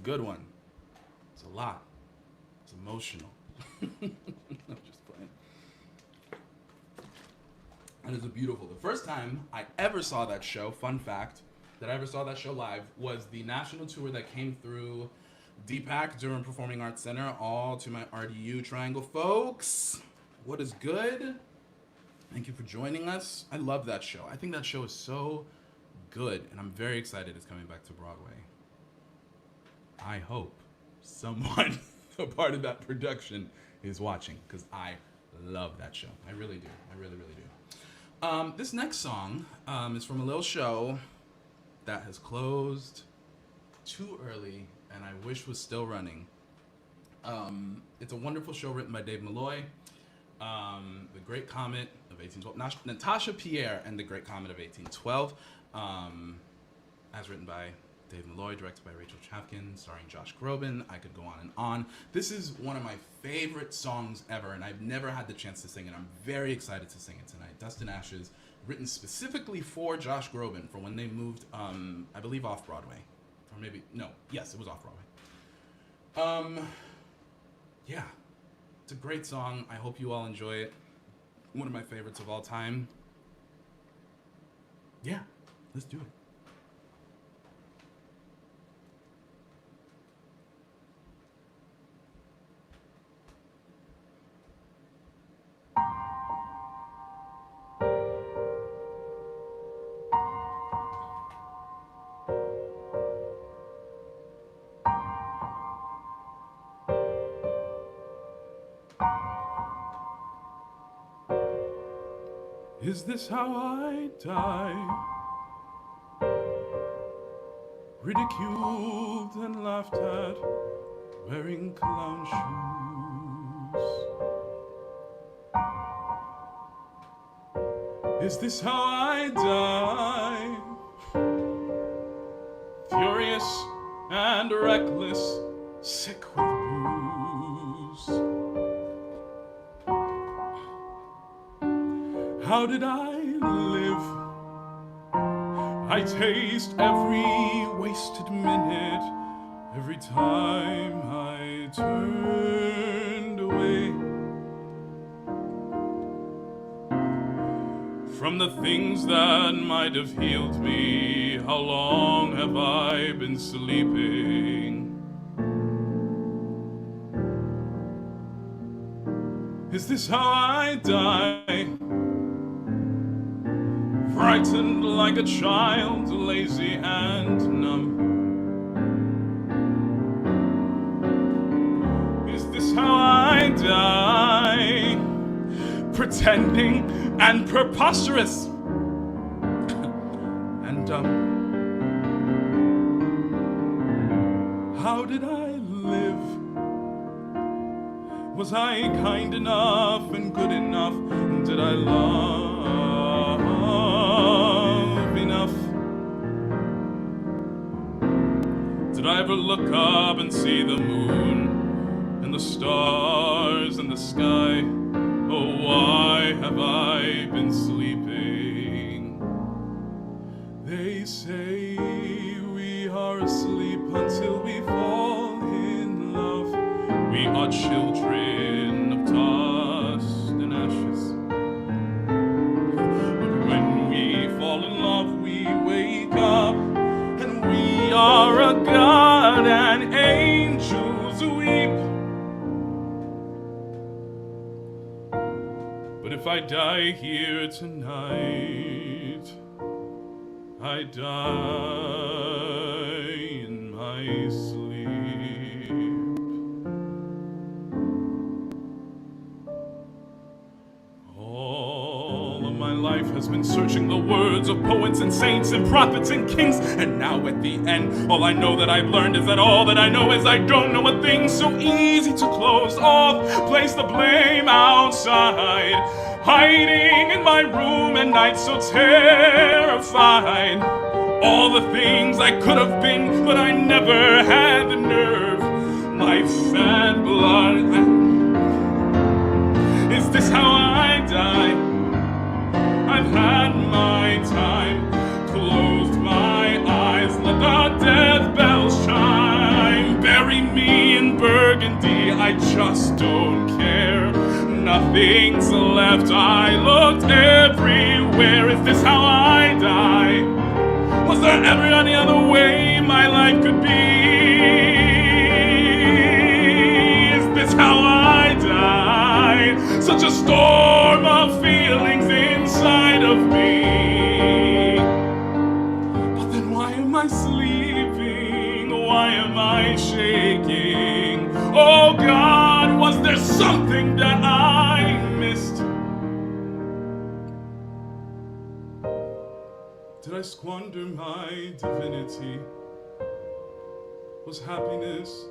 good one. It's a lot. It's emotional. I'm just playing. And it's beautiful. The first time I ever saw that show, fun fact, that I ever saw that show live was the national tour that came through DPAC, Durham Performing Arts Center, all to my RDU Triangle folks. What is good? Thank you for joining us. I love that show. I think that show is so good, and I'm very excited it's coming back to Broadway. I hope someone, a part of that production, is watching, because I love that show. I really do. I really, really do. This next song is from a little show that has closed too early and I wish was still running. It's a wonderful show written by Dave Malloy, The Great Comet of 1812, Natasha Pierre and The Great Comet of 1812, as written by Dave Malloy, directed by Rachel Chapkin, starring Josh Groban. I could go on and on. This is one of my favorite songs ever, and I've never had the chance to sing it. I'm very excited to sing it tonight. Dust and Ashes, written specifically for Josh Groban for when they moved, I believe, off Broadway. Or maybe, no, yes, it was off Broadway. Yeah, it's a great song. I hope you all enjoy it. One of my favorites of all time. Yeah, let's do it. Is this how I die? Ridiculed and laughed at, wearing clown shoes. Is this how I die? Furious and reckless, sick with booze. How did I live? I taste every wasted minute, every time I turned away from the things that might have healed me. How long have I been sleeping? Is this how I die? Frightened like a child, lazy and numb. Is this how I die? Pretending and preposterous and dumb. How did I live? Was I kind enough and good enough? Did I love enough? Did I ever look up and see the moon and the stars and the sky? Oh, why have I been sleeping? They say we are asleep until we fall in love. We are children of dust and ashes. Fall in love, we wake up, and we are a god, and angels weep. But if I die here tonight, I die in my sleep. My life has been searching the words of poets and saints and prophets and kings, and now at the end, all I know that I've learned is that all that I know is I don't know a thing. So easy to close off, place the blame outside, hiding in my room at night so terrified. All the things I could have been, but I never had the nerve. Life and blood. Is this how I die? I've had my time, closed my eyes, let the death bells chime. just don't care. Nothing's left, I looked everywhere. Is this how I die? Was there ever any other way my life could be? Is this how I die? Such a storm of feelings inside of me. But then why am I sleeping? Why am I shaking? Oh God, was there something that I missed? Did I squander my divinity? Was happiness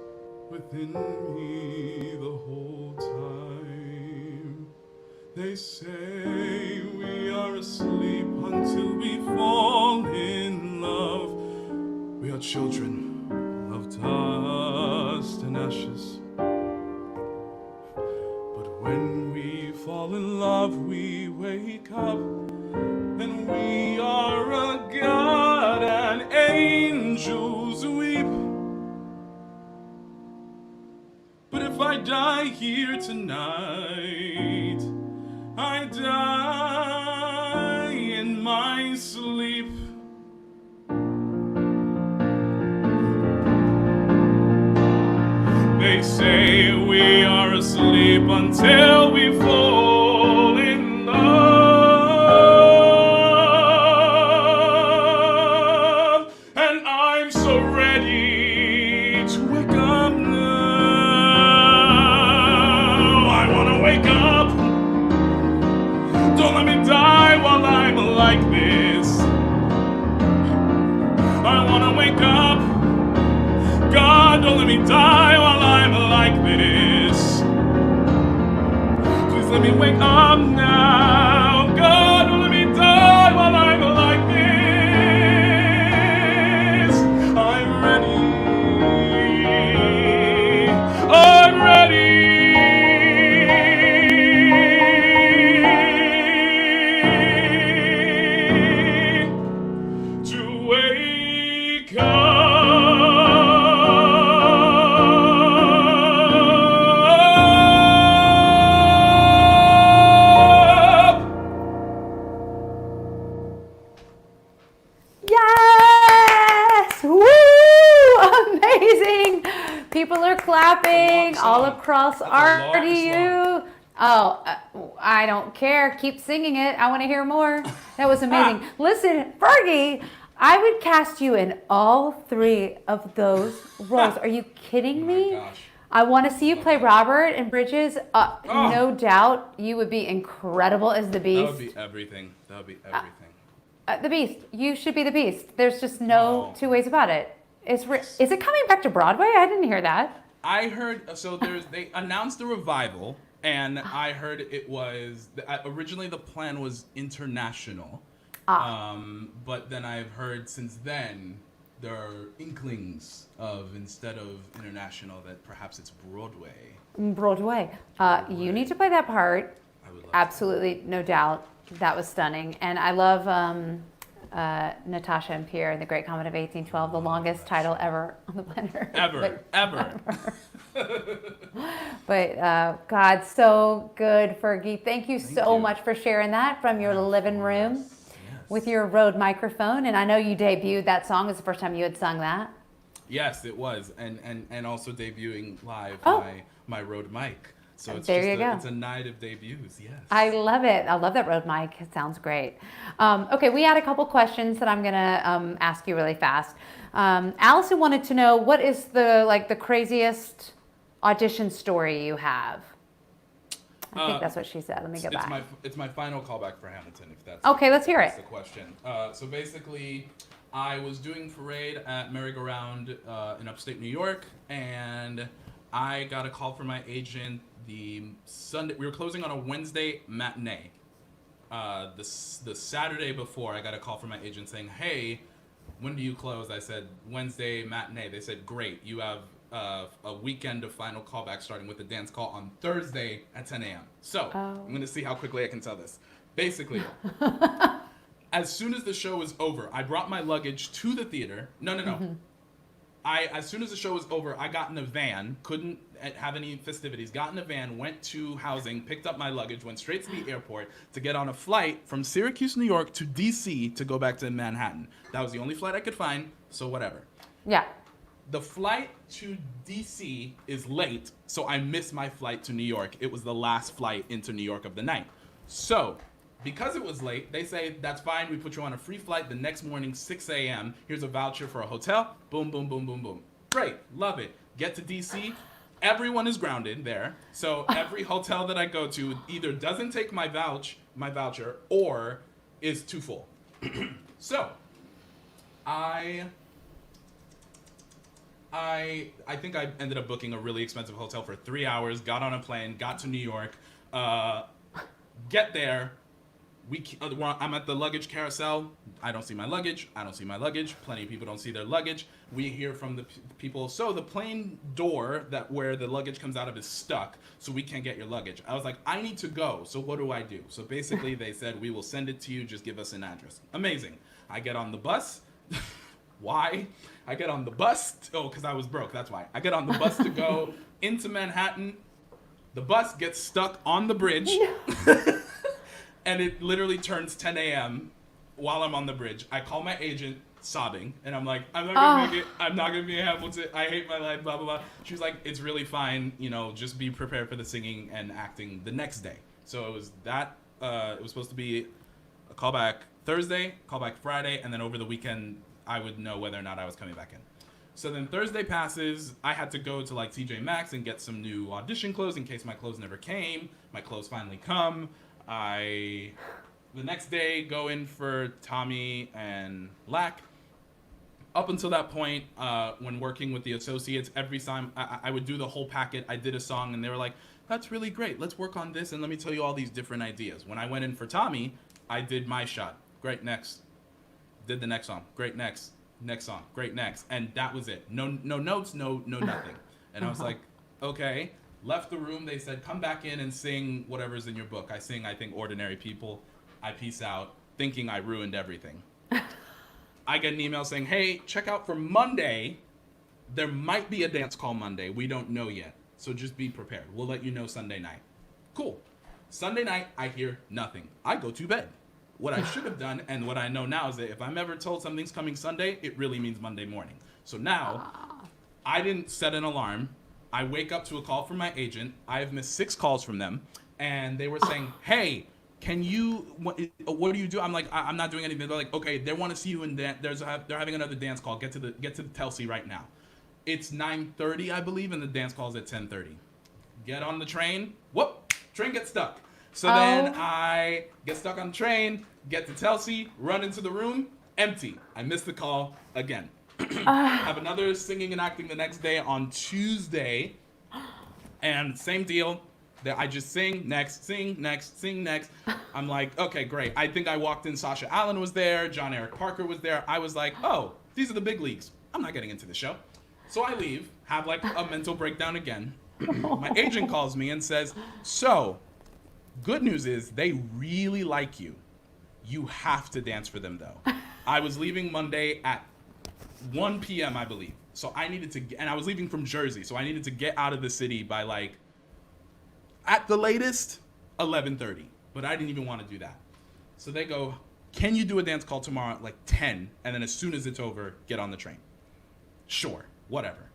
within me the whole time? They say we are asleep until we fall in love. We are children of dust and ashes. But when we fall in love, we wake up, and we are a god, and angels weep. But if I die here tonight, I die in my sleep. They say we are asleep until we fall in love. And I'm so ready to wake up now. I wanna wake up. Don't let me die while I'm like this. I wanna wake up. God, don't let me die while I'm like this. Please let me wake up now. God, don't let me die while I'm like this. I'm ready. I'm ready. To wake up. Yes! Woo! Amazing! People are clapping all across RDU. Oh, I don't care. Keep singing it. I want to hear more. That was amazing. Listen, Fergie, I would cast you in all three of those roles. Are you kidding me? Oh my gosh. I want to see you play Robert in Bridges. No doubt you would be incredible as the Beast. That would be everything. That would be everything. The Beast. You should be the Beast. There's just no two ways about it. Is it coming back to Broadway? I didn't hear that. I heard, so they announced the revival, and I heard it was, originally the plan was international. But then I've heard since then, there are inklings of, instead of international, that perhaps it's Broadway. Broadway. You need to play that part. I would love Absolutely, no doubt. That was stunning. And I love Natasha and Pierre in The Great Comet of 1812, the longest title ever on the planet. Ever. But God, so good, Fergie. Thank you so much for sharing that from your living room with your Rode microphone. And I know you debuted that song. It was the first time you had sung that. Yes, it was. And also debuting live my Rode mic. So it's it's a night of debuts, yes. I love it. I love that Rode mic. It sounds great. Okay, we had a couple questions that I'm going to ask you really fast. Allison wanted to know, what is the craziest audition story you have? I think that's what she said. Let me go back. It's my final callback for Hamilton, if that's okay. Let's hear it. The question. So basically, I was doing Parade at Merry-Go-Round in upstate New York, and I got a call from my agent the Sunday. We were closing on a Wednesday matinee. The Saturday before, I got a call from my agent saying, "Hey, when do you close?" I said, "Wednesday matinee." They said, "Great, you have a weekend of final callback starting with the dance call on Thursday at 10 a.m. So I'm going to see how quickly I can tell this. Basically, as soon as the show was over, I brought my luggage to the theater. No. As soon as the show was over, I got in a van, couldn't have any festivities, got in a van, went to housing, picked up my luggage, went straight to the airport to get on a flight from Syracuse, New York to DC to go back to Manhattan. That was the only flight I could find, so whatever. Yeah. The flight to DC is late, so I missed my flight to New York. It was the last flight into New York of the night. So, because it was late, they say, that's fine, we put you on a free flight the next morning, 6 a.m. Here's a voucher for a hotel. Boom, boom, boom, boom, boom. Great, love it. Get to DC, everyone is grounded there. So every hotel that I go to either doesn't take my voucher or is too full. So, I think I ended up booking a really expensive hotel for 3 hours, got on a plane, got to New York, get there. I'm at the luggage carousel. I don't see my luggage. Plenty of people don't see their luggage. We hear from the people, so the plane door where the luggage comes out of is stuck, so we can't get your luggage. I was like, I need to go, so what do I do? So basically they said, we will send it to you, just give us an address. Amazing. I get on the bus. Why? I get on the bus. Because I was broke, that's why. I get on the bus to go into Manhattan. The bus gets stuck on the bridge. And it literally turns 10 a.m. while I'm on the bridge. I call my agent sobbing, and I'm like, I'm not gonna make it. I'm not gonna be able to. I hate my life, blah, blah, blah. She was like, it's really fine. Just be prepared for the singing and acting the next day. So it was that. It was supposed to be a callback Thursday, callback Friday, and then over the weekend, I would know whether or not I was coming back in. So then Thursday passes. I had to go to like TJ Maxx and get some new audition clothes in case my clothes never came. My clothes finally come. The next day go in for Tommy and Lack. Up until that point, when working with the associates, every time I would do the whole packet. I did a song and they were like, that's really great. Let's work on this and let me tell you all these different ideas. When I went in for Tommy, I did my shot. Great, next. Did the next song. Great, next. Next song. Great, next. And that was it. No notes, no nothing. And I was like, okay. Left the room. They said, come back in and sing whatever's in your book. I sing, I think, Ordinary People. I peace out, thinking I ruined everything. I get an email saying, hey, check out for Monday. There might be a dance call Monday. We don't know yet. So just be prepared. We'll let you know Sunday night. Cool. Sunday night, I hear nothing. I go to bed. What I should have done, and what I know now, is that if I'm ever told something's coming Sunday, it really means Monday morning. So now, I didn't set an alarm. I wake up to a call from my agent. I have missed 6 calls from them. And they were saying, hey, what do you do? I'm like, I'm not doing anything. They're like, okay, they want to see you in they're having another dance call. Get to the Telsey right now. It's 9:30, I believe, and the dance call's at 10:30. Get on the train. Whoop, train gets stuck. So then I get stuck on the train, get to Telsey, run into the room, empty. I missed the call again. Have another singing and acting the next day on Tuesday, and same deal. I just sing next, sing next, sing next. I'm like, okay, great. I think I walked in, Sasha Allen was there, John Eric Parker was there. I was like, oh, these are the big leagues. I'm not getting into the show. So I leave, have like a mental breakdown again. My agent calls me and says, so, good news is they really like you. You have to dance for them though. I was leaving Monday at 1 p.m. I believe. So I needed to, and I was leaving from Jersey, so I needed to get out of the city by like, at the latest, 11:30. But I didn't even want to do that. So they go, can you do a dance call tomorrow at like 10? And then as soon as it's over, get on the train. Sure, whatever.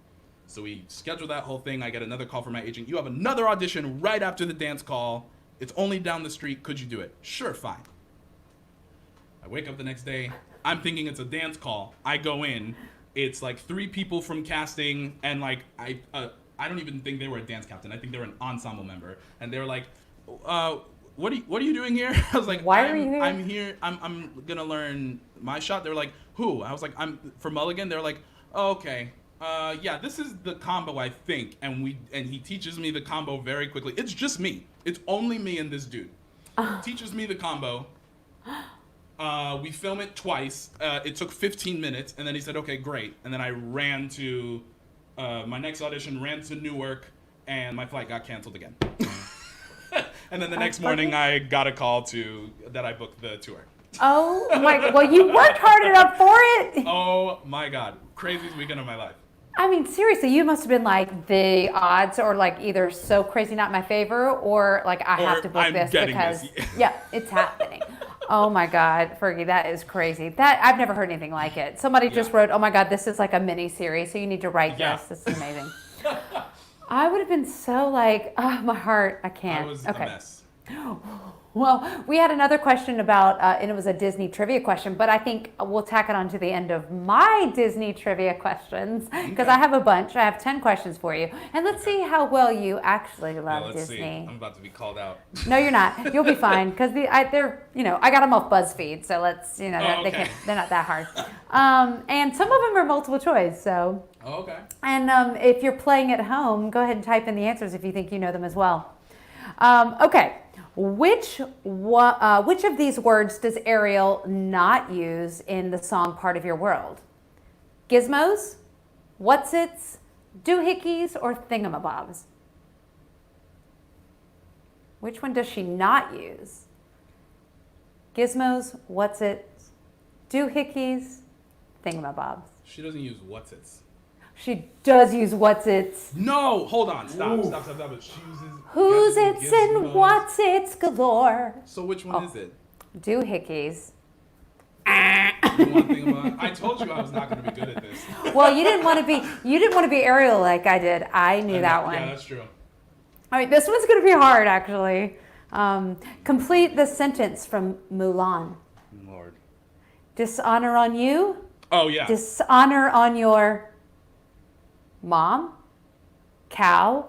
So we schedule that whole thing. I get another call from my agent. You have another audition right after the dance call. It's only down the street. Could you do it? Sure, fine. I wake up the next day. I'm thinking it's a dance call. I go in. It's like 3 people from casting, and like I don't even think they were a dance captain. I think they were an ensemble member, and they were like, "What are you doing here?" I was like, "Why are you here?" I'm here. I'm gonna learn my shot. They were like, "Who?" I was like, "I'm for Mulligan." They were like, oh, "Okay, yeah, this is the combo, I think." And he teaches me the combo very quickly. It's just me. It's only me and this dude. Teaches me the combo. We film it twice. It took 15 minutes, and then he said, "Okay, great." And then I ran to my next audition, ran to Newark, and my flight got canceled again. And then the next morning, I got a call that I booked the tour. Oh my God! Well, you worked hard enough for it. Oh my God! Craziest weekend of my life. I mean, seriously, you must have been like, the odds are like either so crazy not in my favor, or like I have to book I'm this getting because this. yeah, it's happening. Oh my God, Fergie, that is crazy. That I've never heard anything like it. Somebody just wrote, "Oh my God, this is like a mini series, so you need to write Yeah. this. This is amazing." I would have been so like, oh, my heart, I can't. I was okay. a mess. Well, we had another question about, and it was a Disney trivia question, but I think we'll tack it on to the end of my Disney trivia questions, because I have a bunch. I have 10 questions for you. And let's see how well you actually love Let's Disney. see. I'm about to be called out. No, you're not. You'll be fine, because they're, I got them off BuzzFeed, so let's, they're not that hard. And some of them are multiple choice, so. Oh, okay. And if you're playing at home, go ahead and type in the answers if you think you know them as well. Okay. Which of these words does Ariel not use in the song Part of Your World? Gizmos, what's-its, doohickeys, or thingamabobs? Which one does she not use? Gizmos, what's-its, doohickeys, thingamabobs. She doesn't use what's-its. She does use what's-its. No, hold on. Stop. She uses Who's-its and gizmos. what's-its galore. So which one is it? Doohickeys. You want to think about it? I told you I was not going to be good at this. Well, you didn't want to be Ariel like I did. I knew that one. Yeah, that's true. All right, this one's going to be hard, actually. Complete the sentence from Mulan. Lord. Dishonor on you. Oh, yeah. Dishonor on your mom, cow,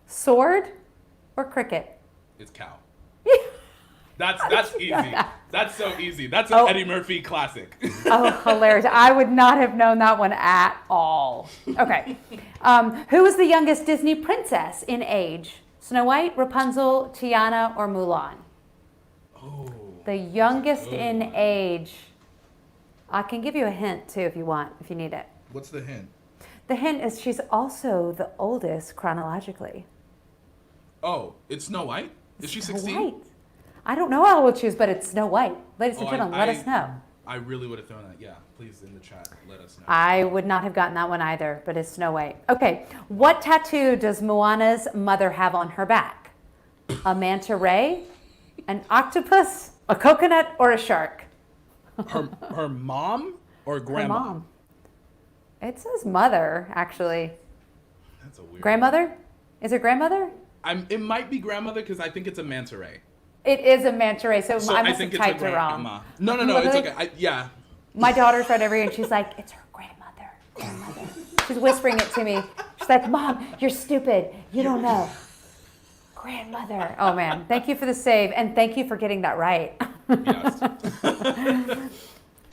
sword, or cricket. It's cow. That's easy. That's so easy. That's an Eddie Murphy classic. Oh, hilarious. I would not have known that one at all. Okay. Who was the youngest Disney princess in age? Snow White, Rapunzel, Tiana, or Mulan? Oh. The youngest in age. I can give you a hint, too, if you want, if you need it. What's the hint? The hint is she's also the oldest chronologically. Oh, it's Snow White? Is she 16? White. I don't know how we'll choose, but it's Snow White. Ladies and gentlemen, let us know. I really would have thrown that. Yeah, please in the chat, let us know. I would not have gotten that one either, but it's Snow White. Okay, what tattoo does Moana's mother have on her back? A manta ray, an octopus, a coconut, or a shark? Her mom or grandma? Her mom. It says mother, actually. That's a weird Grandmother? Is it grandmother? It might be grandmother because I think it's a manta ray. It is a manta ray, so I must think have it's typed it wrong. No, it's okay. Yeah. My daughter's right over here, and she's like, it's her grandmother. She's whispering it to me. She's like, Mom, you're stupid. You don't know. Grandmother. Oh, man. Thank you for the save, and thank you for getting that right. Yes.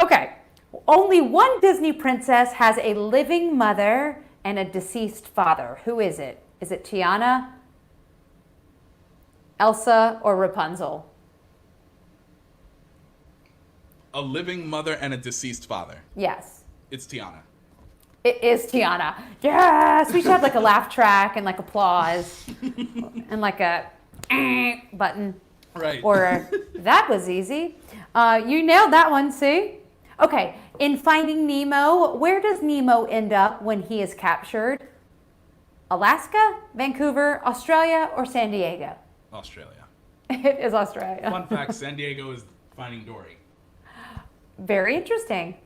Okay. Only one Disney princess has a living mother and a deceased father. Who is it? Is it Tiana, Elsa, or Rapunzel? A living mother and a deceased father. Yes. It's Tiana. It is Tiana. Yes! We should have like a laugh track and like applause and like a button. Right. Or that was easy. You nailed that one, see? Okay, in Finding Nemo, where does Nemo end up when he is captured? Alaska, Vancouver, Australia, or San Diego? Australia. It is Australia. Fun fact, San Diego is Finding Dory. Very interesting.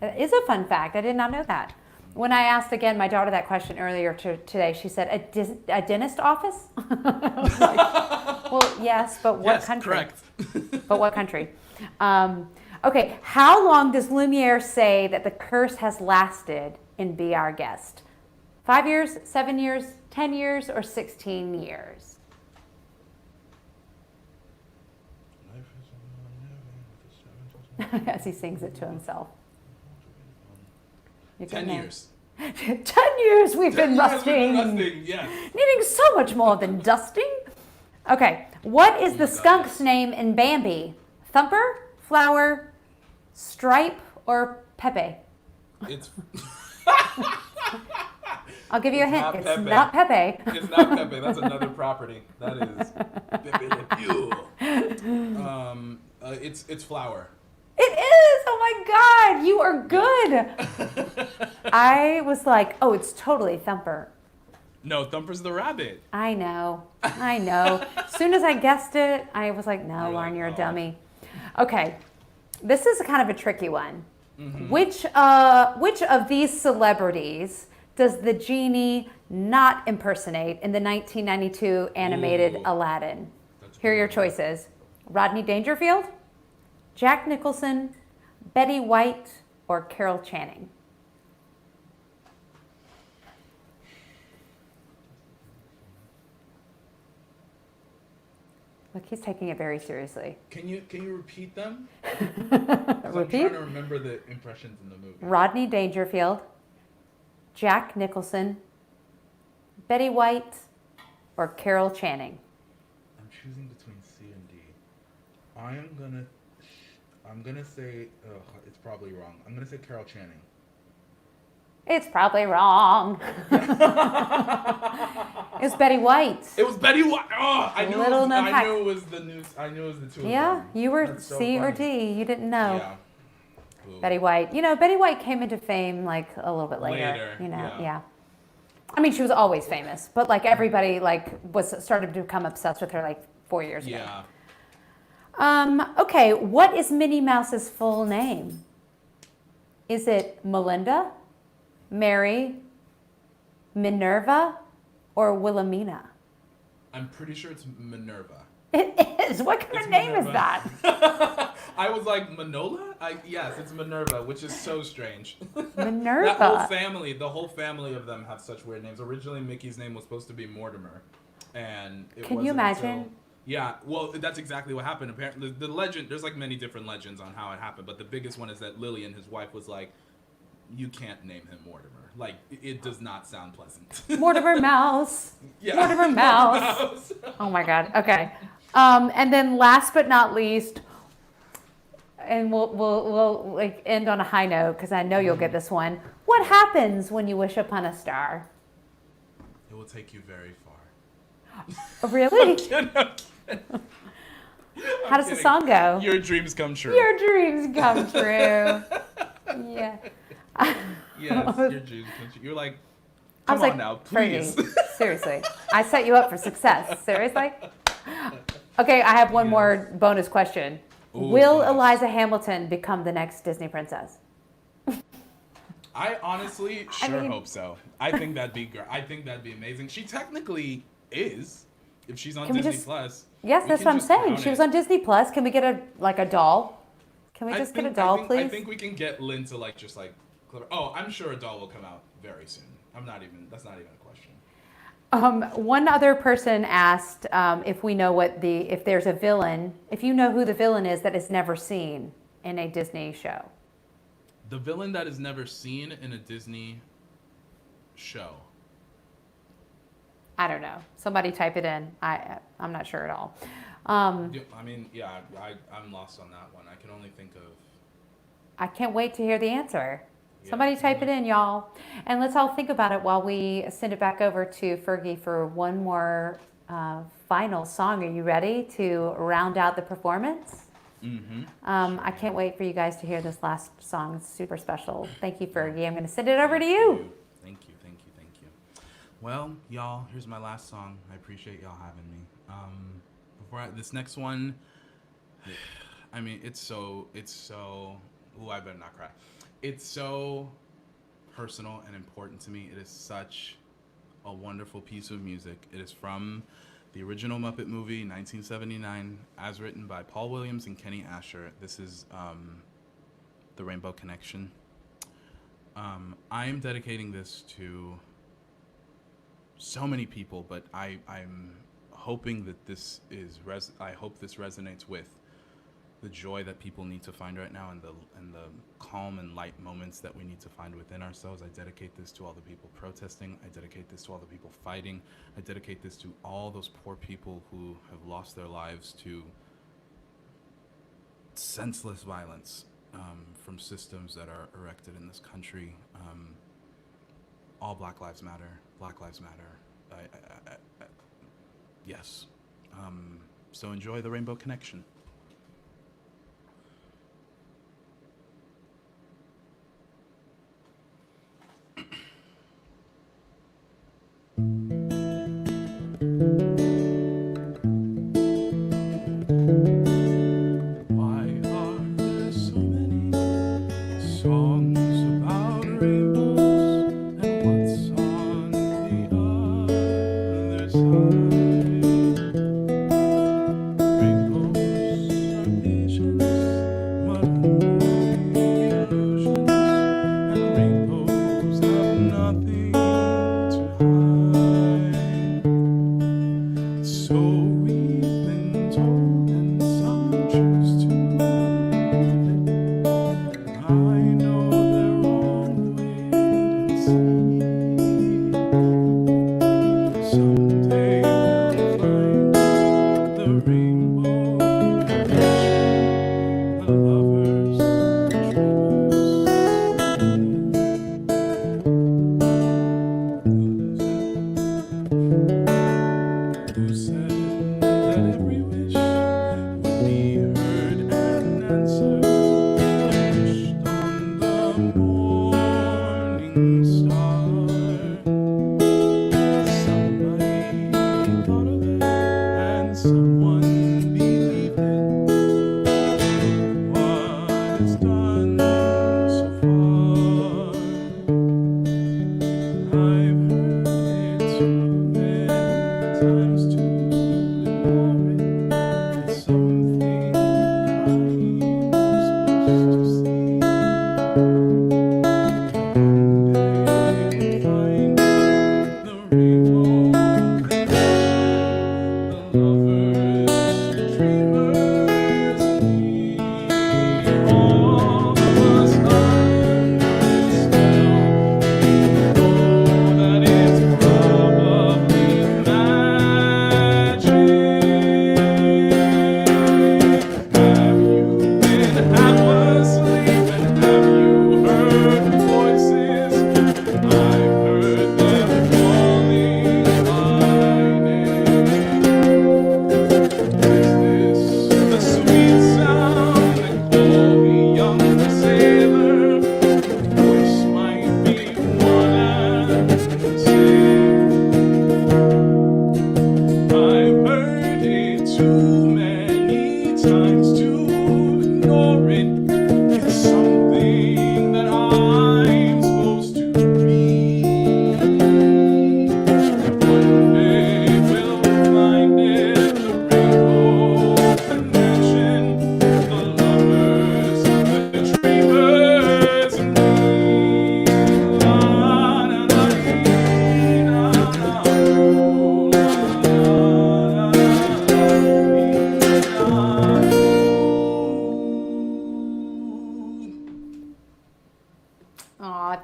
It is a fun fact. I did not know that. When I asked again my daughter that question earlier today, she said, a dentist office? I was like, well, yes, but what country? Correct. But what country? Okay, how long does Lumiere say that the curse has lasted in Be Our Guest? 5 years, 7 years, 10 years, or 16 years? As he sings it to himself. 10 years. 10 years we've been rusting. Yes. Needing so much more than dusting. Okay, what is the skunk's name in Bambi? Thumper, Flower, Stripe, or Pepe? It's. I'll give you a hint. not It's Pepe. not Pepe. It's not Pepe. That's another property. That is Pepe Le Pew. It's Flower. It is! Oh my God, you are good. I was like, oh, it's totally Thumper. No, Thumper's the rabbit. I know. As soon as I guessed it, I was like, no, Lauren, like, you're a oh. dummy. Okay, this is kind of a tricky one. Mm-hmm. Which of these celebrities does the genie not impersonate in the 1992 animated Aladdin? Here are your choices. Rodney Dangerfield, Jack Nicholson, Betty White, or Carol Channing? Look, he's taking it very seriously. Can you repeat them? Repeat? I'm trying to remember the impressions in the movie. Rodney Dangerfield, Jack Nicholson, Betty White, or Carol Channing? I'm choosing between C and D. I'm gonna say, it's probably wrong. I'm gonna say Carol Channing. It's probably wrong. It's Betty White. It was Betty White. Oh, I knew it was the news. I knew it was the two of them. Yeah, you were That's so C or funny. D. You didn't know. Yeah. Ooh. Betty White. You know, Betty White came into fame like a little bit later. You know, yeah. I mean, she was always famous, but like everybody started to become obsessed with her like 4 years ago. Yeah. Okay, what is Minnie Mouse's full name? Is it Melinda, Mary, Minerva, or Wilhelmina? I'm pretty sure it's Minerva. It is. What kind of name is that? I was like, Manola? Yes, it's Minerva, which is so strange. Minerva. The whole family of them have such weird names. Originally, Mickey's name was supposed to be Mortimer. And it Can you imagine? Yeah, well, that's exactly what happened. Apparently, the legend, there's like many different legends on how it happened, but the biggest one is that Lillian, his wife, was like, you can't name him Mortimer. Like, it does not sound pleasant. Mortimer Mouse. Yeah. Mortimer Mouse. Oh my God. Okay. And then last but not least, and we'll like end on a high note because I know you'll get this one. What happens when you wish upon a star? It will take you very far. Really? I'm kidding. How does the song go? Your dreams come true. Your dreams come true. Yeah. Yes, your dreams come true. You're like, come on now, please. Fergie, seriously. I set you up for success. Seriously? Okay, I have one more bonus question. Ooh, Will yes. Eliza Hamilton become the next Disney princess? I honestly hope so. I think that'd be great. I think that'd be amazing. She technically is, if she's on Disney Plus. Yes, that's what I'm saying. She was on Disney Plus. Can we get a doll? Can we just get a doll, please? I think we can get Lynn to just clever. Oh, I'm sure a doll will come out very soon. That's not even a question. One other person asked if we know if there's a villain, if you know who the villain is that is never seen in a Disney show. The villain that is never seen in a Disney show. I don't know. Somebody type it in. I'm not sure at all. I mean, yeah, I'm lost on that one. I can only think of... I can't wait to hear the answer. Yeah. Somebody type it in, y'all. And let's all think about it while we send it back over to Fergie for one more final song. Are you ready to round out the performance? Mm-hmm. I can't wait for you guys to hear this last song. It's super special. Thank you, Fergie. I'm going to send it over to you. Thank you. Well, y'all, here's my last song. I appreciate y'all having me. This next one, I mean, it's so, ooh, I better not cry. It's so personal and important to me. It is such a wonderful piece of music. It is from the original Muppet movie, 1979, as written by Paul Williams and Kenny Asher. This is The Rainbow Connection. I am dedicating this to so many people, but I'm hoping that this is I hope this resonates with the joy that people need to find right now and the calm and light moments that we need to find within ourselves. I dedicate this to all the people protesting. I dedicate this to all the people fighting. I dedicate this to all those poor people who have lost their lives to senseless violence from systems that are erected in this country. All Black Lives Matter. Black Lives Matter. Yes. So enjoy The Rainbow Connection.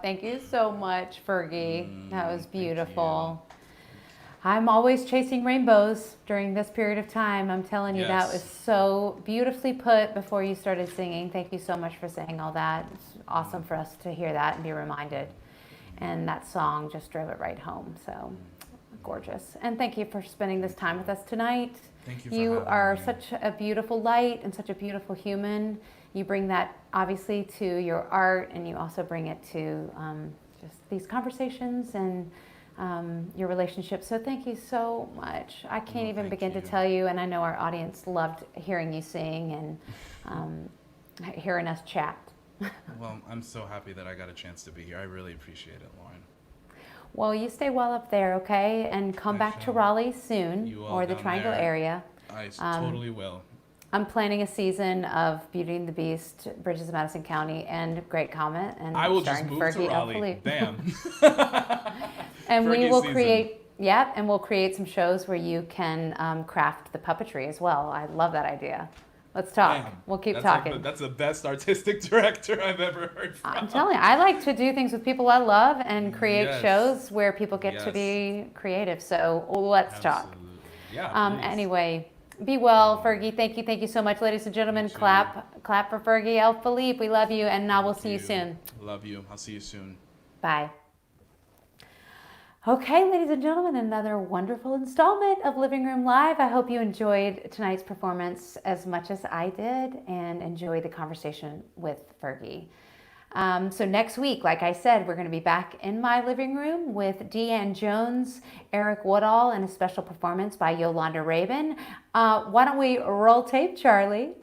thank you so much, Fergie. That was Thank you. beautiful. I'm always chasing rainbows during this period of time. I'm telling you, that Yes. was so beautifully put before you started singing. Thank you so much for saying all that. It's awesome for us to hear that and be reminded. And that song just drove it right home. So gorgeous. And thank you for spending this time with us tonight. Thank you for You having are me. such a beautiful light and such a beautiful human. You bring that obviously to your art, and you also bring it to just these conversations and your relationship. So thank you so much. I can't even thank begin to you. tell you, and I know our audience loved hearing you sing and hearing us chat. Well, I'm so happy that I got a chance to be here. I really appreciate it, Lauren. Well, you stay well up there, okay? And come I back to shall. Raleigh soon, You all or the down Triangle there. area. I totally will. I'm planning a season of Beauty and the Beast, Bridges of Madison County, and Great Comet, and I will just starring move Fergie to L. Raleigh. Philippe. Bam. And we Fergie will season. create, and we'll create some shows where you can craft the puppetry as well. I love that idea. Let's talk. Bam. We'll keep That's talking. That's the best artistic director I've ever heard from. I'm telling you, I like to do things with people I love and create Yes. shows where people get to Yes. be creative. So let's talk. Absolutely. Yeah. Please. Anyway, be well, Fergie. Thank you so much, ladies and gentlemen. too. Clap for Fergie L. Philippe. We love you, and now we'll see you Thank soon. Love you. I'll see you soon. Bye. Okay, ladies and gentlemen, another wonderful installment of Living Room Live. I hope you enjoyed tonight's performance as much as I did and enjoyed the conversation with Fergie. So next week, like I said, we're going to be back in my living room with Deanne Jones, Eric Woodall, and a special performance by Yolanda Rabin. Why don't we roll tape, Charlie?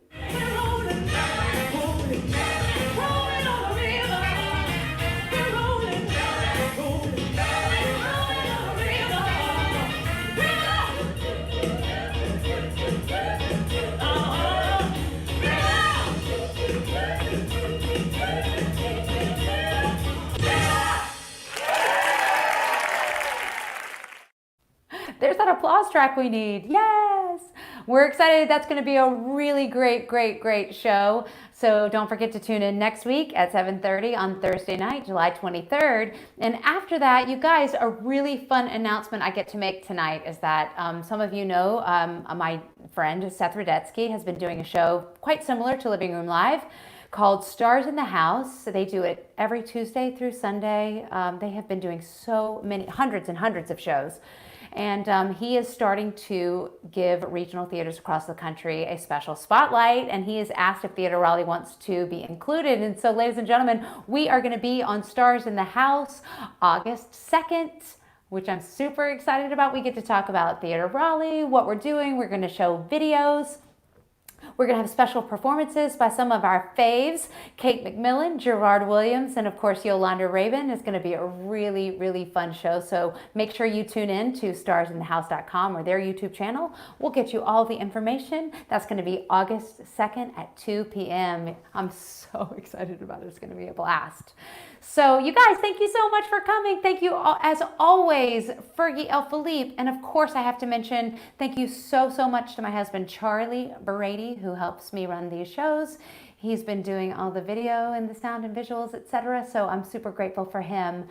There's that applause track we need. Yes! We're excited. That's going to be a really great show. So don't forget to tune in next week at 7:30 on Thursday night, July 23rd. And after that, you guys, a really fun announcement I get to make tonight is that some of you know my friend Seth Rudetsky has been doing a show quite similar to Living Room Live called Stars in the House. They do it every Tuesday through Sunday. They have been doing so many, hundreds and hundreds of shows. And he is starting to give regional theaters across the country a special spotlight, and he has asked if Theater Raleigh wants to be included. And so, ladies and gentlemen, we are going to be on Stars in the House August 2nd, which I'm super excited about. We get to talk about Theater Raleigh, what we're doing. We're going to show videos. We're going to have special performances by some of our faves, Kate McMillan, Gerard Williams, and of course Yolanda Rabin. It's going to be a really fun show. So make sure you tune in to starsinthehouse.com or their YouTube channel. We'll get you all the information. That's going to be August 2nd at 2 p.m. I'm so excited about it. It's going to be a blast. So you guys, thank you so much for coming. Thank you, as always, Fergie L. Philippe. And of course, I have to mention, thank you so much to my husband, Charlie Berady, who helps me run these shows. He's been doing all the video and the sound and visuals, etc. So I'm super grateful for him.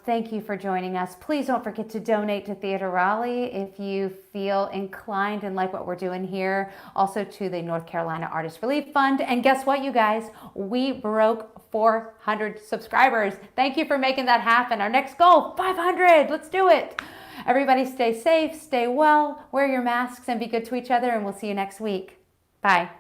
Thank you for joining us. Please don't forget to donate to Theater Raleigh if you feel inclined and like what we're doing here. Also to the North Carolina Artist Relief Fund. And guess what, you guys? We broke 400 subscribers. Thank you for making that happen. Our next goal, 500. Let's do it. Everybody stay safe, stay well, wear your masks, and be good to each other. And we'll see you next week. Bye.